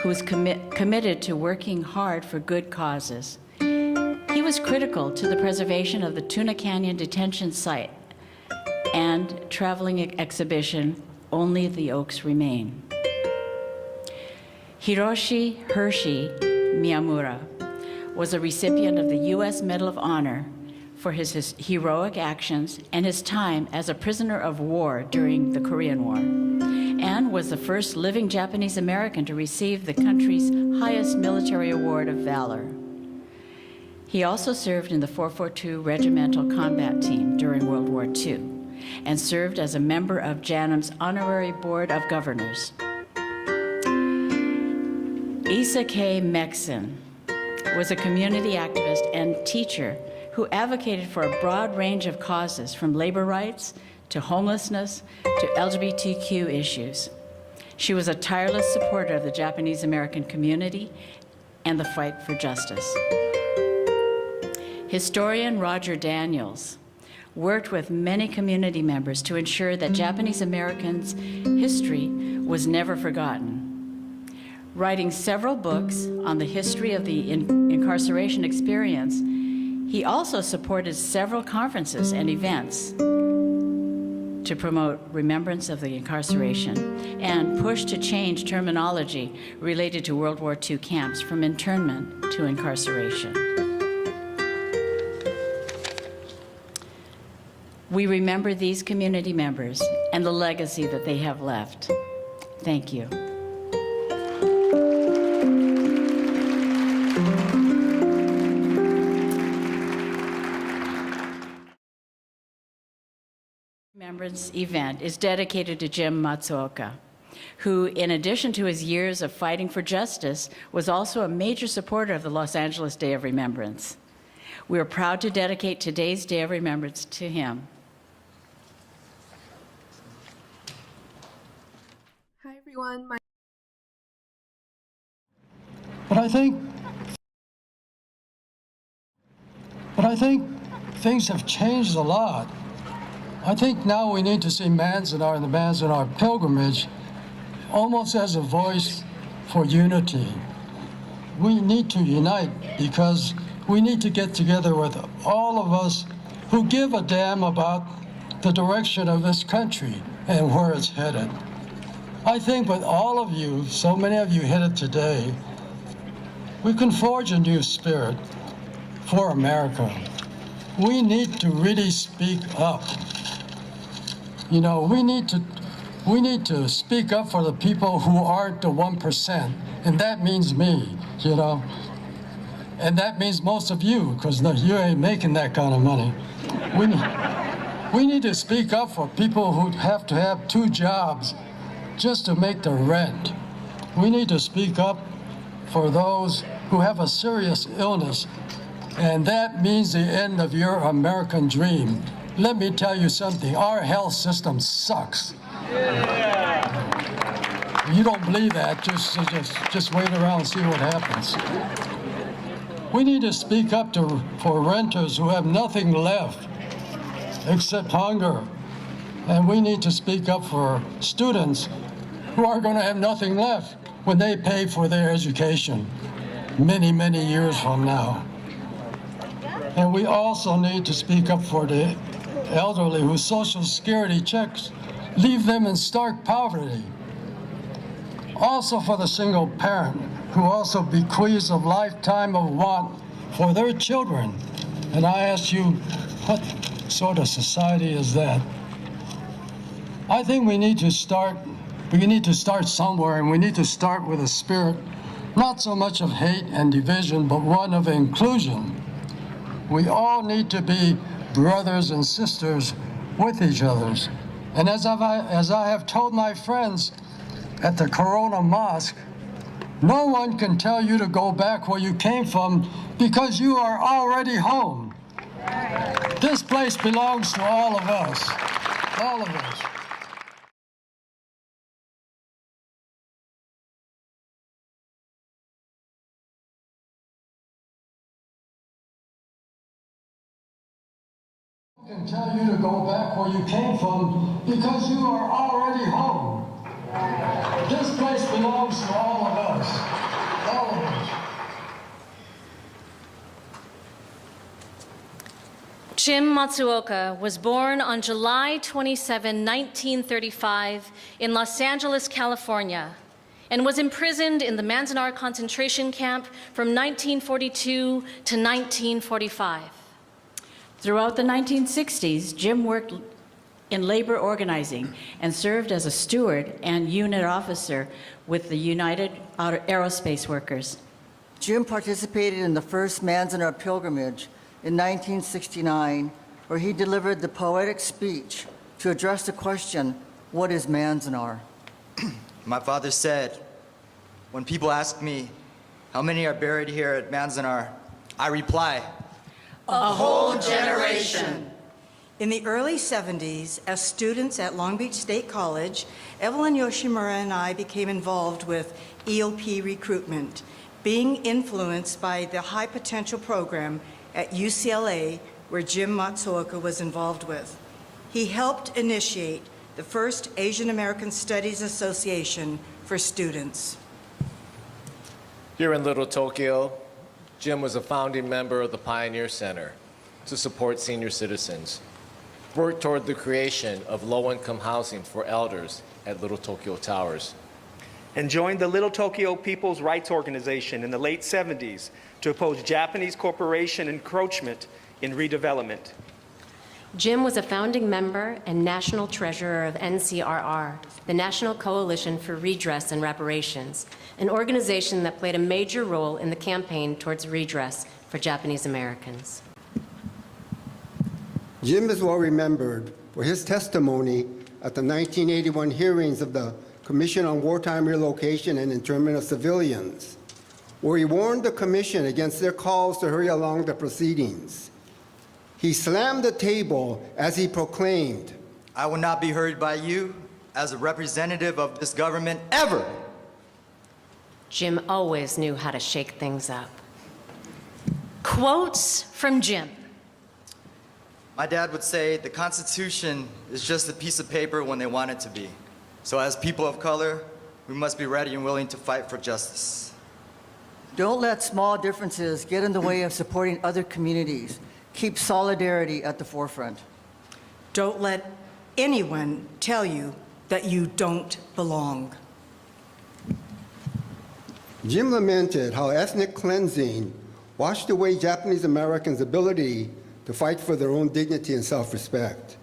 who was committed to working hard for good causes. He was critical to the preservation of the Tuna Canyon detention site and traveling exhibition, Only the Oaks Remain. Hiroshi Hershey Miyamura was a recipient of the U.S. Medal of Honor for his heroic actions and his time as a prisoner of war during the Korean War, and was the first living Japanese American to receive the country's highest military award of valor. He also served in the 442 Regimental Combat Team during World War II and served as a member of JANM's Honorary Board of Governors. Issa K. Mexon was a community activist and teacher who advocated for a broad range of causes, from labor rights to homelessness to LGBTQ issues. She was a tireless supporter of the Japanese American community and the fight for justice. Historian Roger Daniels worked with many community members to ensure that Japanese Americans' history was never forgotten. Writing several books on the history of the incarceration experience, he also supported several conferences and events to promote remembrance of the incarceration and push to change terminology related to World War II camps from internment to incarceration. We remember these community members and the legacy that they have left. Thank you. Remembrance event is dedicated to Jim Matsuoka, who, in addition to his years of fighting for justice, was also a major supporter of the Los Angeles Day of Remembrance. We are proud to dedicate today's Day of Remembrance to him. Hi everyone, But I think things have changed a lot. I think now we need to see Manzanar and the Manzanar pilgrimage almost as a voice for unity. We need to unite because we need to get together with all of us who give a damn about the direction of this country and where it's headed. I think with all of you, so many of you headed today, we can forge a new spirit for America. We need to really speak up. You know, we need to speak up for the people who aren't the 1%, and that means me, you know. And that means most of you, because you ain't making that kind of money. We need to speak up for people who have to have 2 jobs just to make the rent. We need to speak up for those who have a serious illness, and that means the end of your American dream. Let me tell you something, our health system sucks. Yeah. You don't believe that, just wait around and see what happens. We need to speak up for renters who have nothing left except hunger. And we need to speak up for students who are going to have nothing left when they pay for their education many, many years from now. And we also need to speak up for the elderly whose Social Security checks leave them in stark poverty. Also for the single parent who also bequeaths a lifetime of want for their children. And I ask you, what sort of society is that? I think we need to start somewhere, and we need to start with a spirit, not so much of hate and division, but one of inclusion. We all need to be brothers and sisters with each other. And as I have told my friends at the Corona Mosque, no one can tell you to go back where you came from because you are already home. This place belongs to all of us, all of us. Can tell you to go back where you came from because you are already home. This place belongs to all of us. All of us. Jim Matsuoka was born on July 27, 1935 in Los Angeles, California, and was imprisoned in the Manzanar concentration camp from 1942 to 1945. Throughout the 1960s, Jim worked in labor organizing and served as a steward and unit officer with the United Aerospace Workers. Jim participated in the first Manzanar pilgrimage in 1969, where he delivered the poetic speech to address the question, what is Manzanar? My father said, when people ask me, how many are buried here at Manzanar, I reply, a whole generation. In the early 70s, as students at Long Beach State College, Evelyn Yoshimura and I became involved with EOP recruitment, being influenced by the High Potential program at UCLA, where Jim Matsuoka was involved with. He helped initiate the first Asian American Studies Association for students. Here in Little Tokyo, Jim was a founding member of the Pioneer Center to support senior citizens, worked toward the creation of low-income housing for elders at Little Tokyo Towers, and joined the Little Tokyo People's Rights Organization in the late 70s to oppose Japanese corporation encroachment in redevelopment. Jim was a founding member and national treasurer of NCRR, the National Coalition for Redress and Reparations, an organization that played a major role in the campaign towards redress for Japanese Americans. Jim is well remembered for his testimony at the 1981 hearings of the Commission on Wartime Relocation and Internment of Civilians, where he warned the Commission against their calls to hurry along the proceedings. He slammed the table as he proclaimed, "I will not be heard by you as a representative of this government ever." Jim always knew how to shake things up. Quotes from Jim. My dad would say the Constitution is just a piece of paper when they want it to be. So as people of color, we must be ready and willing to fight for justice. Don't let small differences get in the way of supporting other communities. Keep solidarity at the forefront. Don't let anyone tell you that you don't belong. Jim lamented how ethnic cleansing washed away Japanese Americans' ability to fight for their own dignity and self-respect.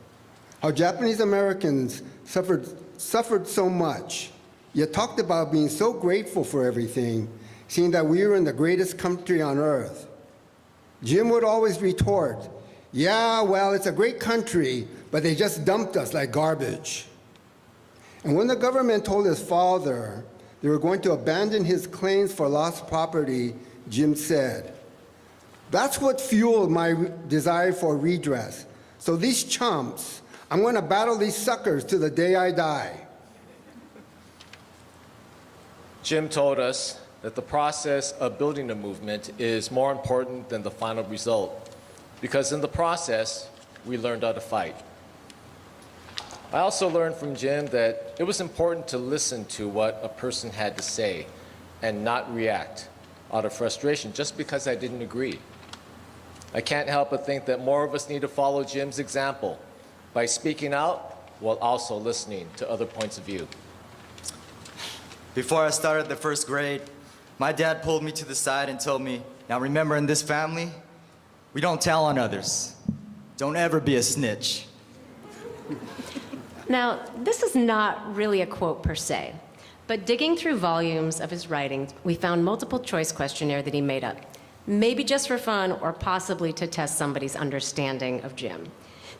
How Japanese Americans suffered so much, yet talked about being so grateful for everything, seeing that we were in the greatest country on earth. Jim would always retort, "Yeah, well, it's a great country, but they just dumped us like garbage." And when the government told his father they were going to abandon his claims for lost property, Jim said, "That's what fueled my desire for redress. So these chumps, I'm going to battle these suckers to the day I die." Jim told us that the process of building a movement is more important than the final result, because in the process, we learned how to fight. I also learned from Jim that it was important to listen to what a person had to say and not react out of frustration just because I didn't agree. I can't help but think that more of us need to follow Jim's example by speaking out while also listening to other points of view. Before I started the first grade, my dad pulled me to the side and told me, "Now remember, in this family, we don't tell on others. Don't ever be a snitch." Now, this is not really a quote per se, but digging through volumes of his writings, we found multiple choice questionnaire that he made up, maybe just for fun or possibly to test somebody's understanding of Jim.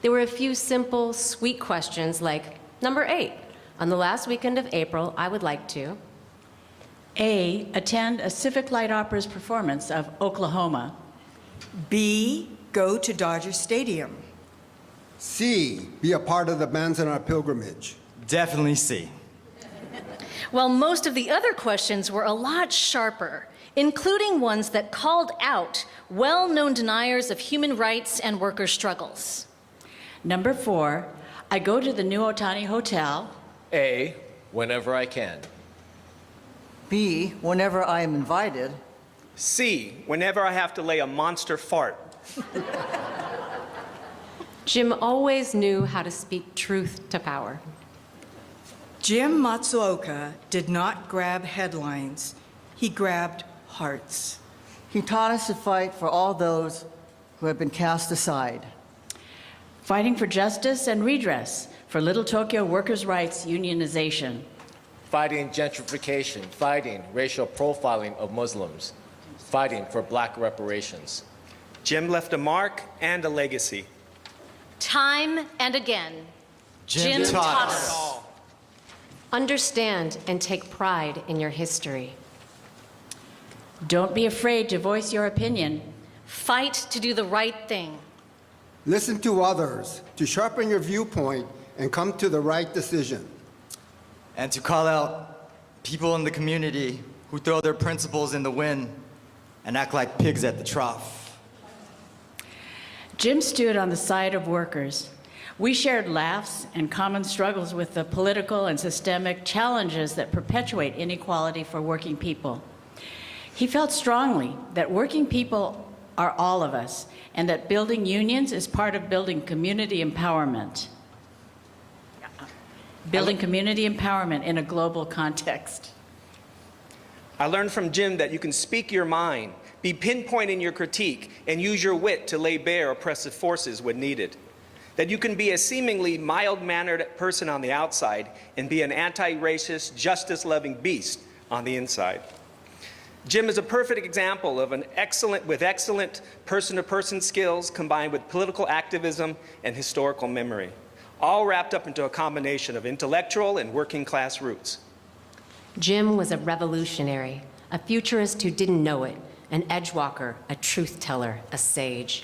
There were a few simple, sweet questions like, number 8, on the last weekend of April, I would like to A, attend a Civic Light Opera's performance of Oklahoma. B, go to Dodger Stadium. C, be a part of the Manzanar pilgrimage. Definitely C. Well, most of the other questions were a lot sharper, including ones that called out well-known deniers of human rights and worker struggles. Number 4, I go to the New Otani Hotel. A, whenever I can. B, whenever I am invited. C, whenever I have to lay a monster fart. Jim always knew how to speak truth to power. Jim Matsuoka did not grab headlines. He grabbed hearts. He taught us to fight for all those who have been cast aside. Fighting for justice and redress for Little Tokyo workers' rights unionization. Fighting gentrification, fighting racial profiling of Muslims, fighting for black reparations. Jim left a mark and a legacy. Time and again, Jim taught us. Understand and take pride in your history. Don't be afraid to voice your opinion. Fight to do the right thing. Listen to others to sharpen your viewpoint and come to the right decision. And to call out people in the community who throw their principles in the wind and act like pigs at the trough. Jim stood on the side of workers. We shared laughs and common struggles with the political and systemic challenges that perpetuate inequality for working people. He felt strongly that working people are all of us, and that building unions is part of building community empowerment. Building community empowerment in a global context. I learned from Jim that you can speak your mind, be pinpoint in your critique, and use your wit to lay bare oppressive forces when needed. That you can be a seemingly mild-mannered person on the outside and be an anti-racist, justice-loving beast on the inside. Jim is a perfect example of excellent person-to-person skills combined with political activism and historical memory, all wrapped up into a combination of intellectual and working-class roots. Jim was a revolutionary, a futurist who didn't know it, an edgewalker, a truth teller, a sage.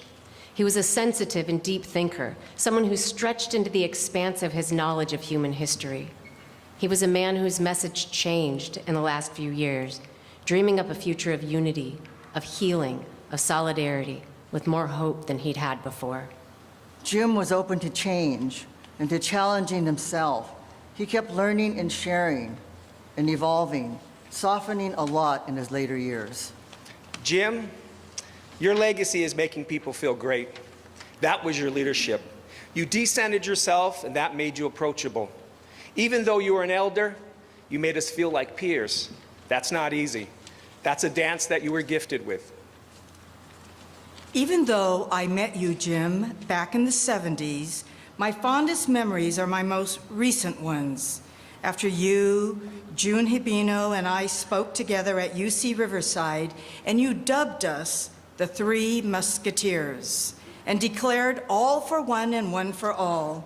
He was a sensitive and deep thinker, someone who stretched into the expanse of his knowledge of human history. He was a man whose message changed in the last few years, dreaming up a future of unity, of healing, of solidarity, with more hope than he'd had before. Jim was open to change and to challenging himself. He kept learning and sharing and evolving, softening a lot in his later years. Jim, your legacy is making people feel great. That was your leadership. You descended yourself, and that made you approachable. Even though you were an elder, you made us feel like peers. That's not easy. That's a dance that you were gifted with. Even though I met you, Jim, back in the 70s, my fondest memories are my most recent ones. After you, June Hibino, and I spoke together at UC Riverside, and you dubbed us the Three Musketeers and declared all for one and one for all.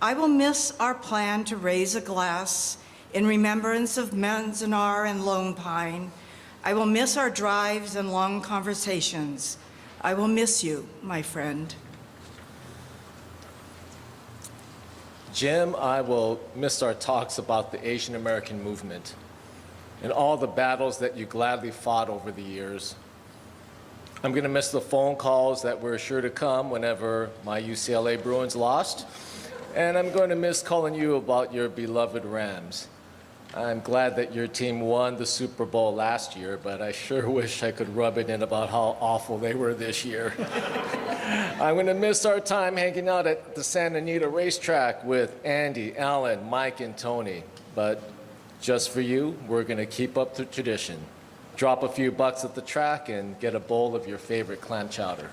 I will miss our plan to raise a glass in remembrance of Manzanar and Lone Pine. I will miss our drives and long conversations. I will miss you, my friend. Jim, I will miss our talks about the Asian American movement and all the battles that you gladly fought over the years. I'm going to miss the phone calls that were sure to come whenever my UCLA Bruins lost. And I'm going to miss calling you about your beloved Rams. I'm glad that your team won the Super Bowl last year, but I sure wish I could rub it in about how awful they were this year. I'm going to miss our time hanging out at the Santa Anita racetrack with Andy, Alan, Mike, and Tony. But just for you, we're going to keep up the tradition. Drop a few bucks at the track and get a bowl of your favorite clam chowder.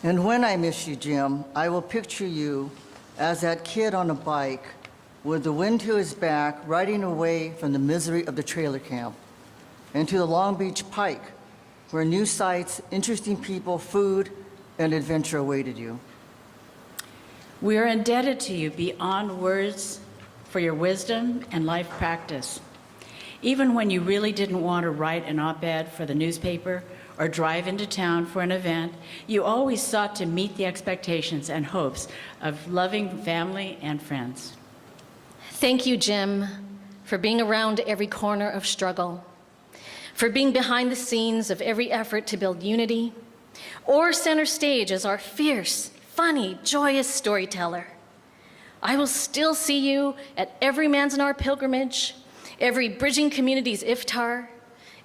And when I miss you, Jim, I will picture you as that kid on a bike with the wind to his back, riding away from the misery of the trailer camp and to the Long Beach Pike, where new sights, interesting people, food, and adventure awaited you. We are indebted to you beyond words for your wisdom and life practice. Even when you really didn't want to write an op-ed for the newspaper or drive into town for an event, you always sought to meet the expectations and hopes of loving family and friends. Thank you, Jim, for being around every corner of struggle, for being behind the scenes of every effort to build unity, or center stage as our fierce, funny, joyous storyteller. I will still see you at every Manzanar pilgrimage, every Bridging Communities Iftar,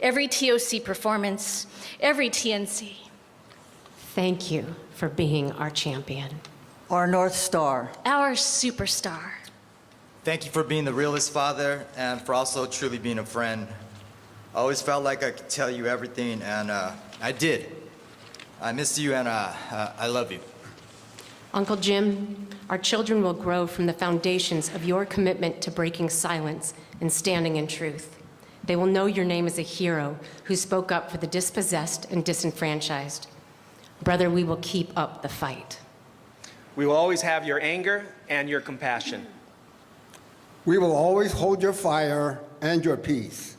every TOC performance, every TNC. Thank you for being our champion. Our North Star. Our superstar. Thank you for being the realest father and for also truly being a friend. I always felt like I could tell you everything, and I did. I miss you, and I love you. Uncle Jim, our children will grow from the foundations of your commitment to breaking silence and standing in truth. They will know your name as a hero who spoke up for the dispossessed and disenfranchised. Brother, we will keep up the fight. We will always have your anger and your compassion. We will always hold your fire and your peace.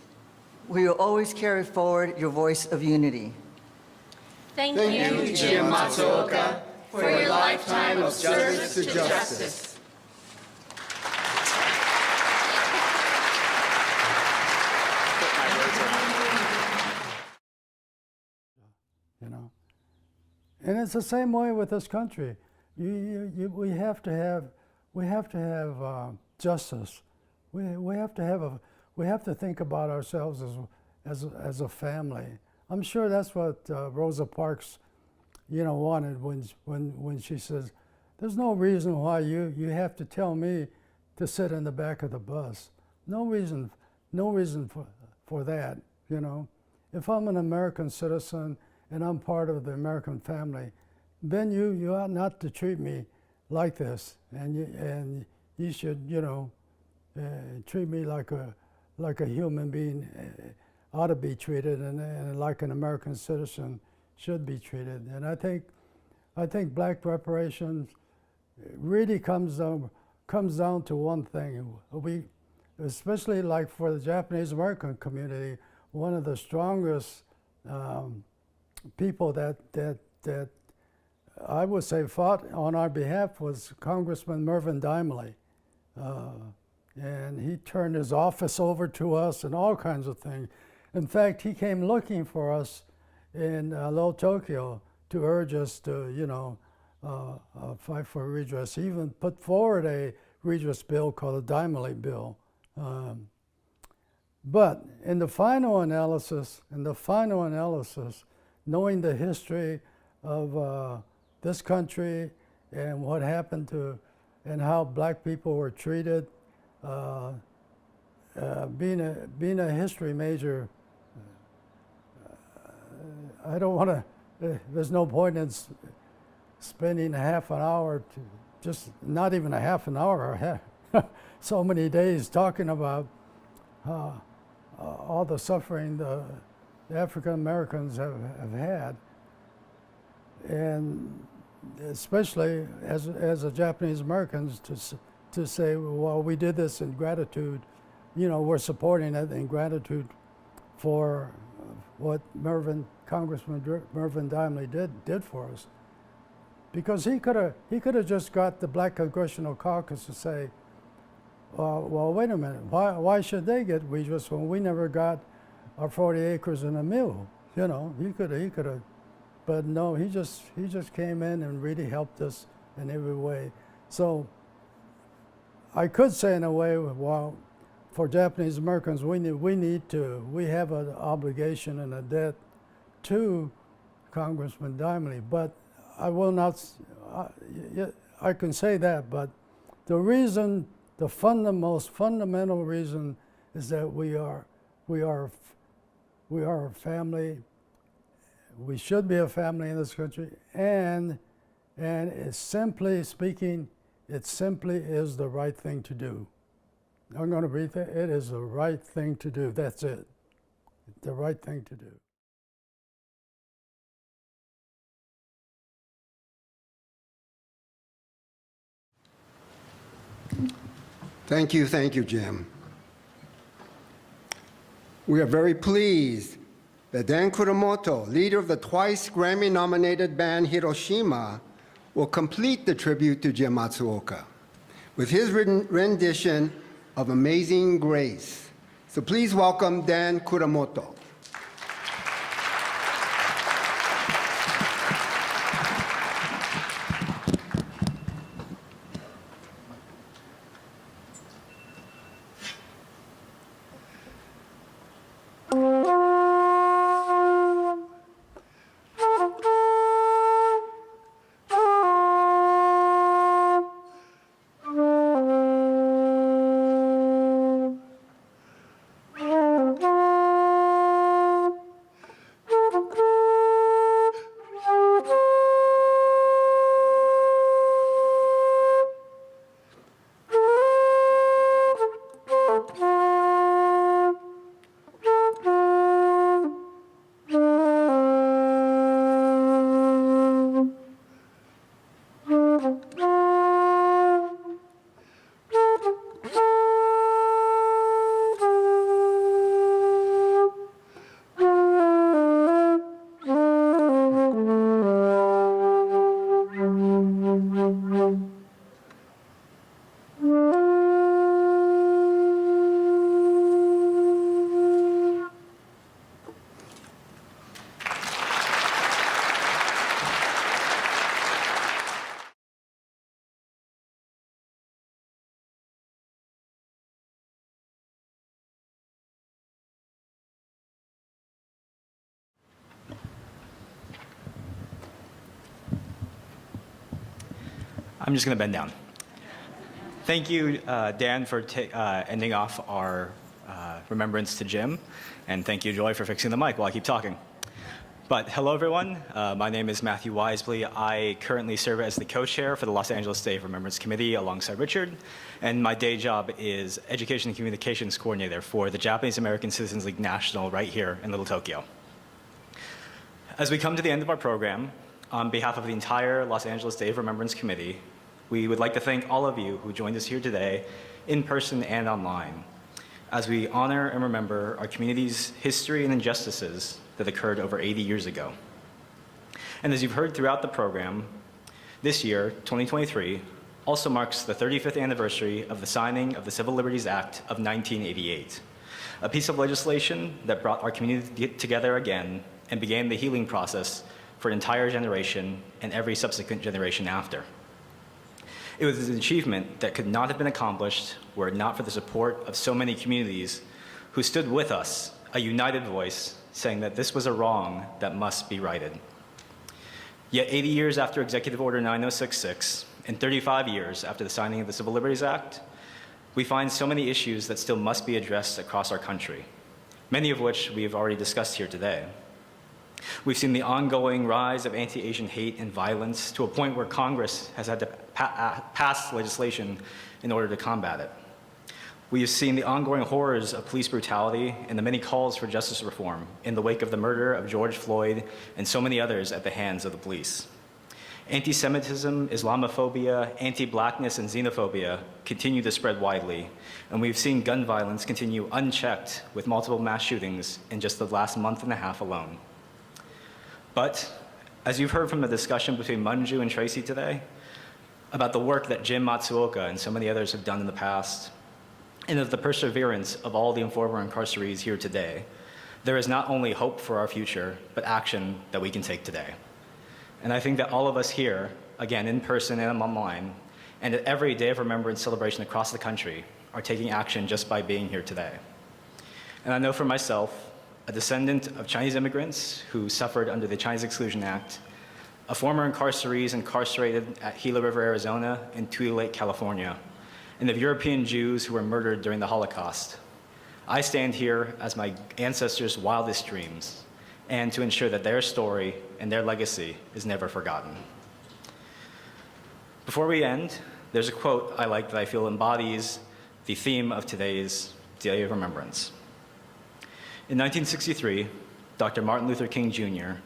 We will always carry forward your voice of unity. Thank you, Jim Matsuoka, for your lifetime of service to justice. You know, and it's the same way with this country. We have to have justice. We have to think about ourselves as a family. I'm sure that's what Rosa Parks, wanted when she says, "There's no reason why you have to tell me to sit in the back of the bus. No reason for that. If I'm an American citizen and I'm part of the American family, then you ought not to treat me like this, and you should treat me like a human being ought to be treated, and like an American citizen should be treated." And I think black reparations really comes down to one thing. We, especially like for the Japanese American community, one of the strongest people that I would say fought on our behalf was Congressman Mervyn Dimely. And he turned his office over to us and all kinds of things. In fact, he came looking for us in Low Tokyo to urge us to, fight for redress. He even put forward a redress bill called the Dimely Bill. But in the final analysis, knowing the history of this country and what happened and how black people were treated, being a history major, I don't want to. There's no point in spending a half an hour to just not even a half an hour, so many days talking about all the suffering the African Americans have had, and especially as a Japanese Americans to say, well, we did this in gratitude, we're supporting it in gratitude for what Congressman Mervyn Dimely did for us, because he could have just got the Black Congressional Caucus to say, well, wait a minute, why should they get redress when we never got our 40 acres and a mule? He could have, but no, he just came in and really helped us in every way. So I could say in a way, well, for Japanese Americans, we have an obligation and a debt to Congressman Dimely, but I will not. I can say that, but the reason, most fundamental reason, is that we are a family. We should be a family in this country, and it's simply speaking, it simply is the right thing to do. I'm going to read that. It is the right thing to do. That's it. The right thing to do. Thank you, Jim. We are very pleased that Dan Kuramoto, leader of the twice Grammy-nominated band Hiroshima, will complete the tribute to Jim Matsuoka with his rendition of Amazing Grace. So please welcome Dan Kuramoto. I'm just going to bend down. Thank you, Dan, for ending off our remembrance to Jim. And thank you, Joy, for fixing the mic while I keep talking. But hello, everyone. My name is Matthew Wisely. I currently serve as the co-chair for the Los Angeles Day of Remembrance Committee alongside Richard. And my day job is Education and Communications Coordinator for the Japanese American Citizens League National right here in Little Tokyo. As we come to the end of our program, on behalf of the entire Los Angeles Day of Remembrance Committee, we would like to thank all of you who joined us here today, in person and online, as we honor and remember our community's history and injustices that occurred over 80 years ago. And as you've heard throughout the program, this year, 2023, also marks the 35th anniversary of the signing of the Civil Liberties Act of 1988, a piece of legislation that brought our community together again and began the healing process for an entire generation and every subsequent generation after. It was an achievement that could not have been accomplished were it not for the support of so many communities who stood with us, a united voice, saying that this was a wrong that must be righted. Yet 80 years after Executive Order 9066, and 35 years after the signing of the Civil Liberties Act, we find so many issues that still must be addressed across our country, many of which we have already discussed here today. We've seen the ongoing rise of anti-Asian hate and violence to a point where Congress has had to pass legislation in order to combat it. We have seen the ongoing horrors of police brutality and the many calls for justice reform in the wake of the murder of George Floyd and so many others at the hands of the police. Anti-Semitism, Islamophobia, anti-blackness, and xenophobia continue to spread widely, and we've seen gun violence continue unchecked with multiple mass shootings in just the last month and a half alone. But as you've heard from the discussion between Manju and Traci today about the work that Jim Matsuoka and so many others have done in the past, and of the perseverance of all the former incarcerees here today, there is not only hope for our future, but action that we can take today. And I think that all of us here, again, in person and online, and at every Day of Remembrance celebration across the country, are taking action just by being here today. And I know for myself, a descendant of Chinese immigrants who suffered under the Chinese Exclusion Act, a former incarceree incarcerated at Gila River, Arizona, and Tule Lake, California, and of European Jews who were murdered during the Holocaust. I stand here as my ancestors' wildest dreams, and to ensure that their story and their legacy is never forgotten. Before we end, there's a quote I like that I feel embodies the theme of today's Day of Remembrance. In 1963, Dr. Martin Luther King Jr.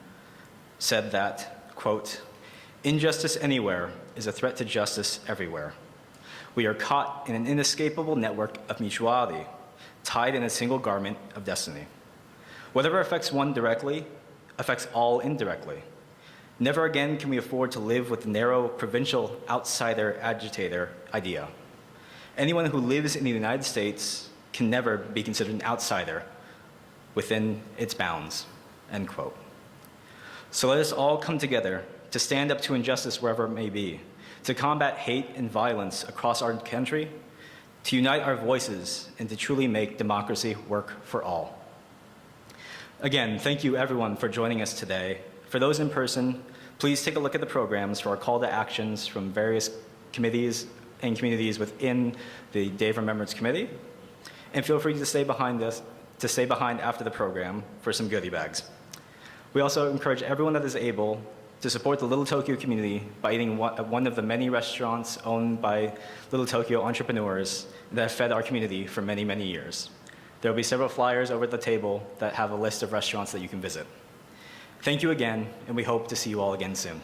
said that, quote, "Injustice anywhere is a threat to justice everywhere. We are caught in an inescapable network of mutuality, tied in a single garment of destiny. Whatever affects one directly, affects all indirectly. Never again can we afford to live with the narrow, provincial, outsider, agitator idea. Anyone who lives in the United States can never be considered an outsider within its bounds," end quote. So let us all come together to stand up to injustice wherever it may be, to combat hate and violence across our country, to unite our voices, and to truly make democracy work for all. Again, thank you everyone for joining us today. For those in person, please take a look at the programs for our call to actions from various committees and communities within the Day of Remembrance Committee. And feel free to stay behind after the program for some goodie bags. We also encourage everyone that is able to support the Little Tokyo community by eating one of the many restaurants owned by Little Tokyo entrepreneurs that have fed our community for many, many years. There will be several flyers over at the table that have a list of restaurants that you can visit. Thank you again, and we hope to see you all again soon.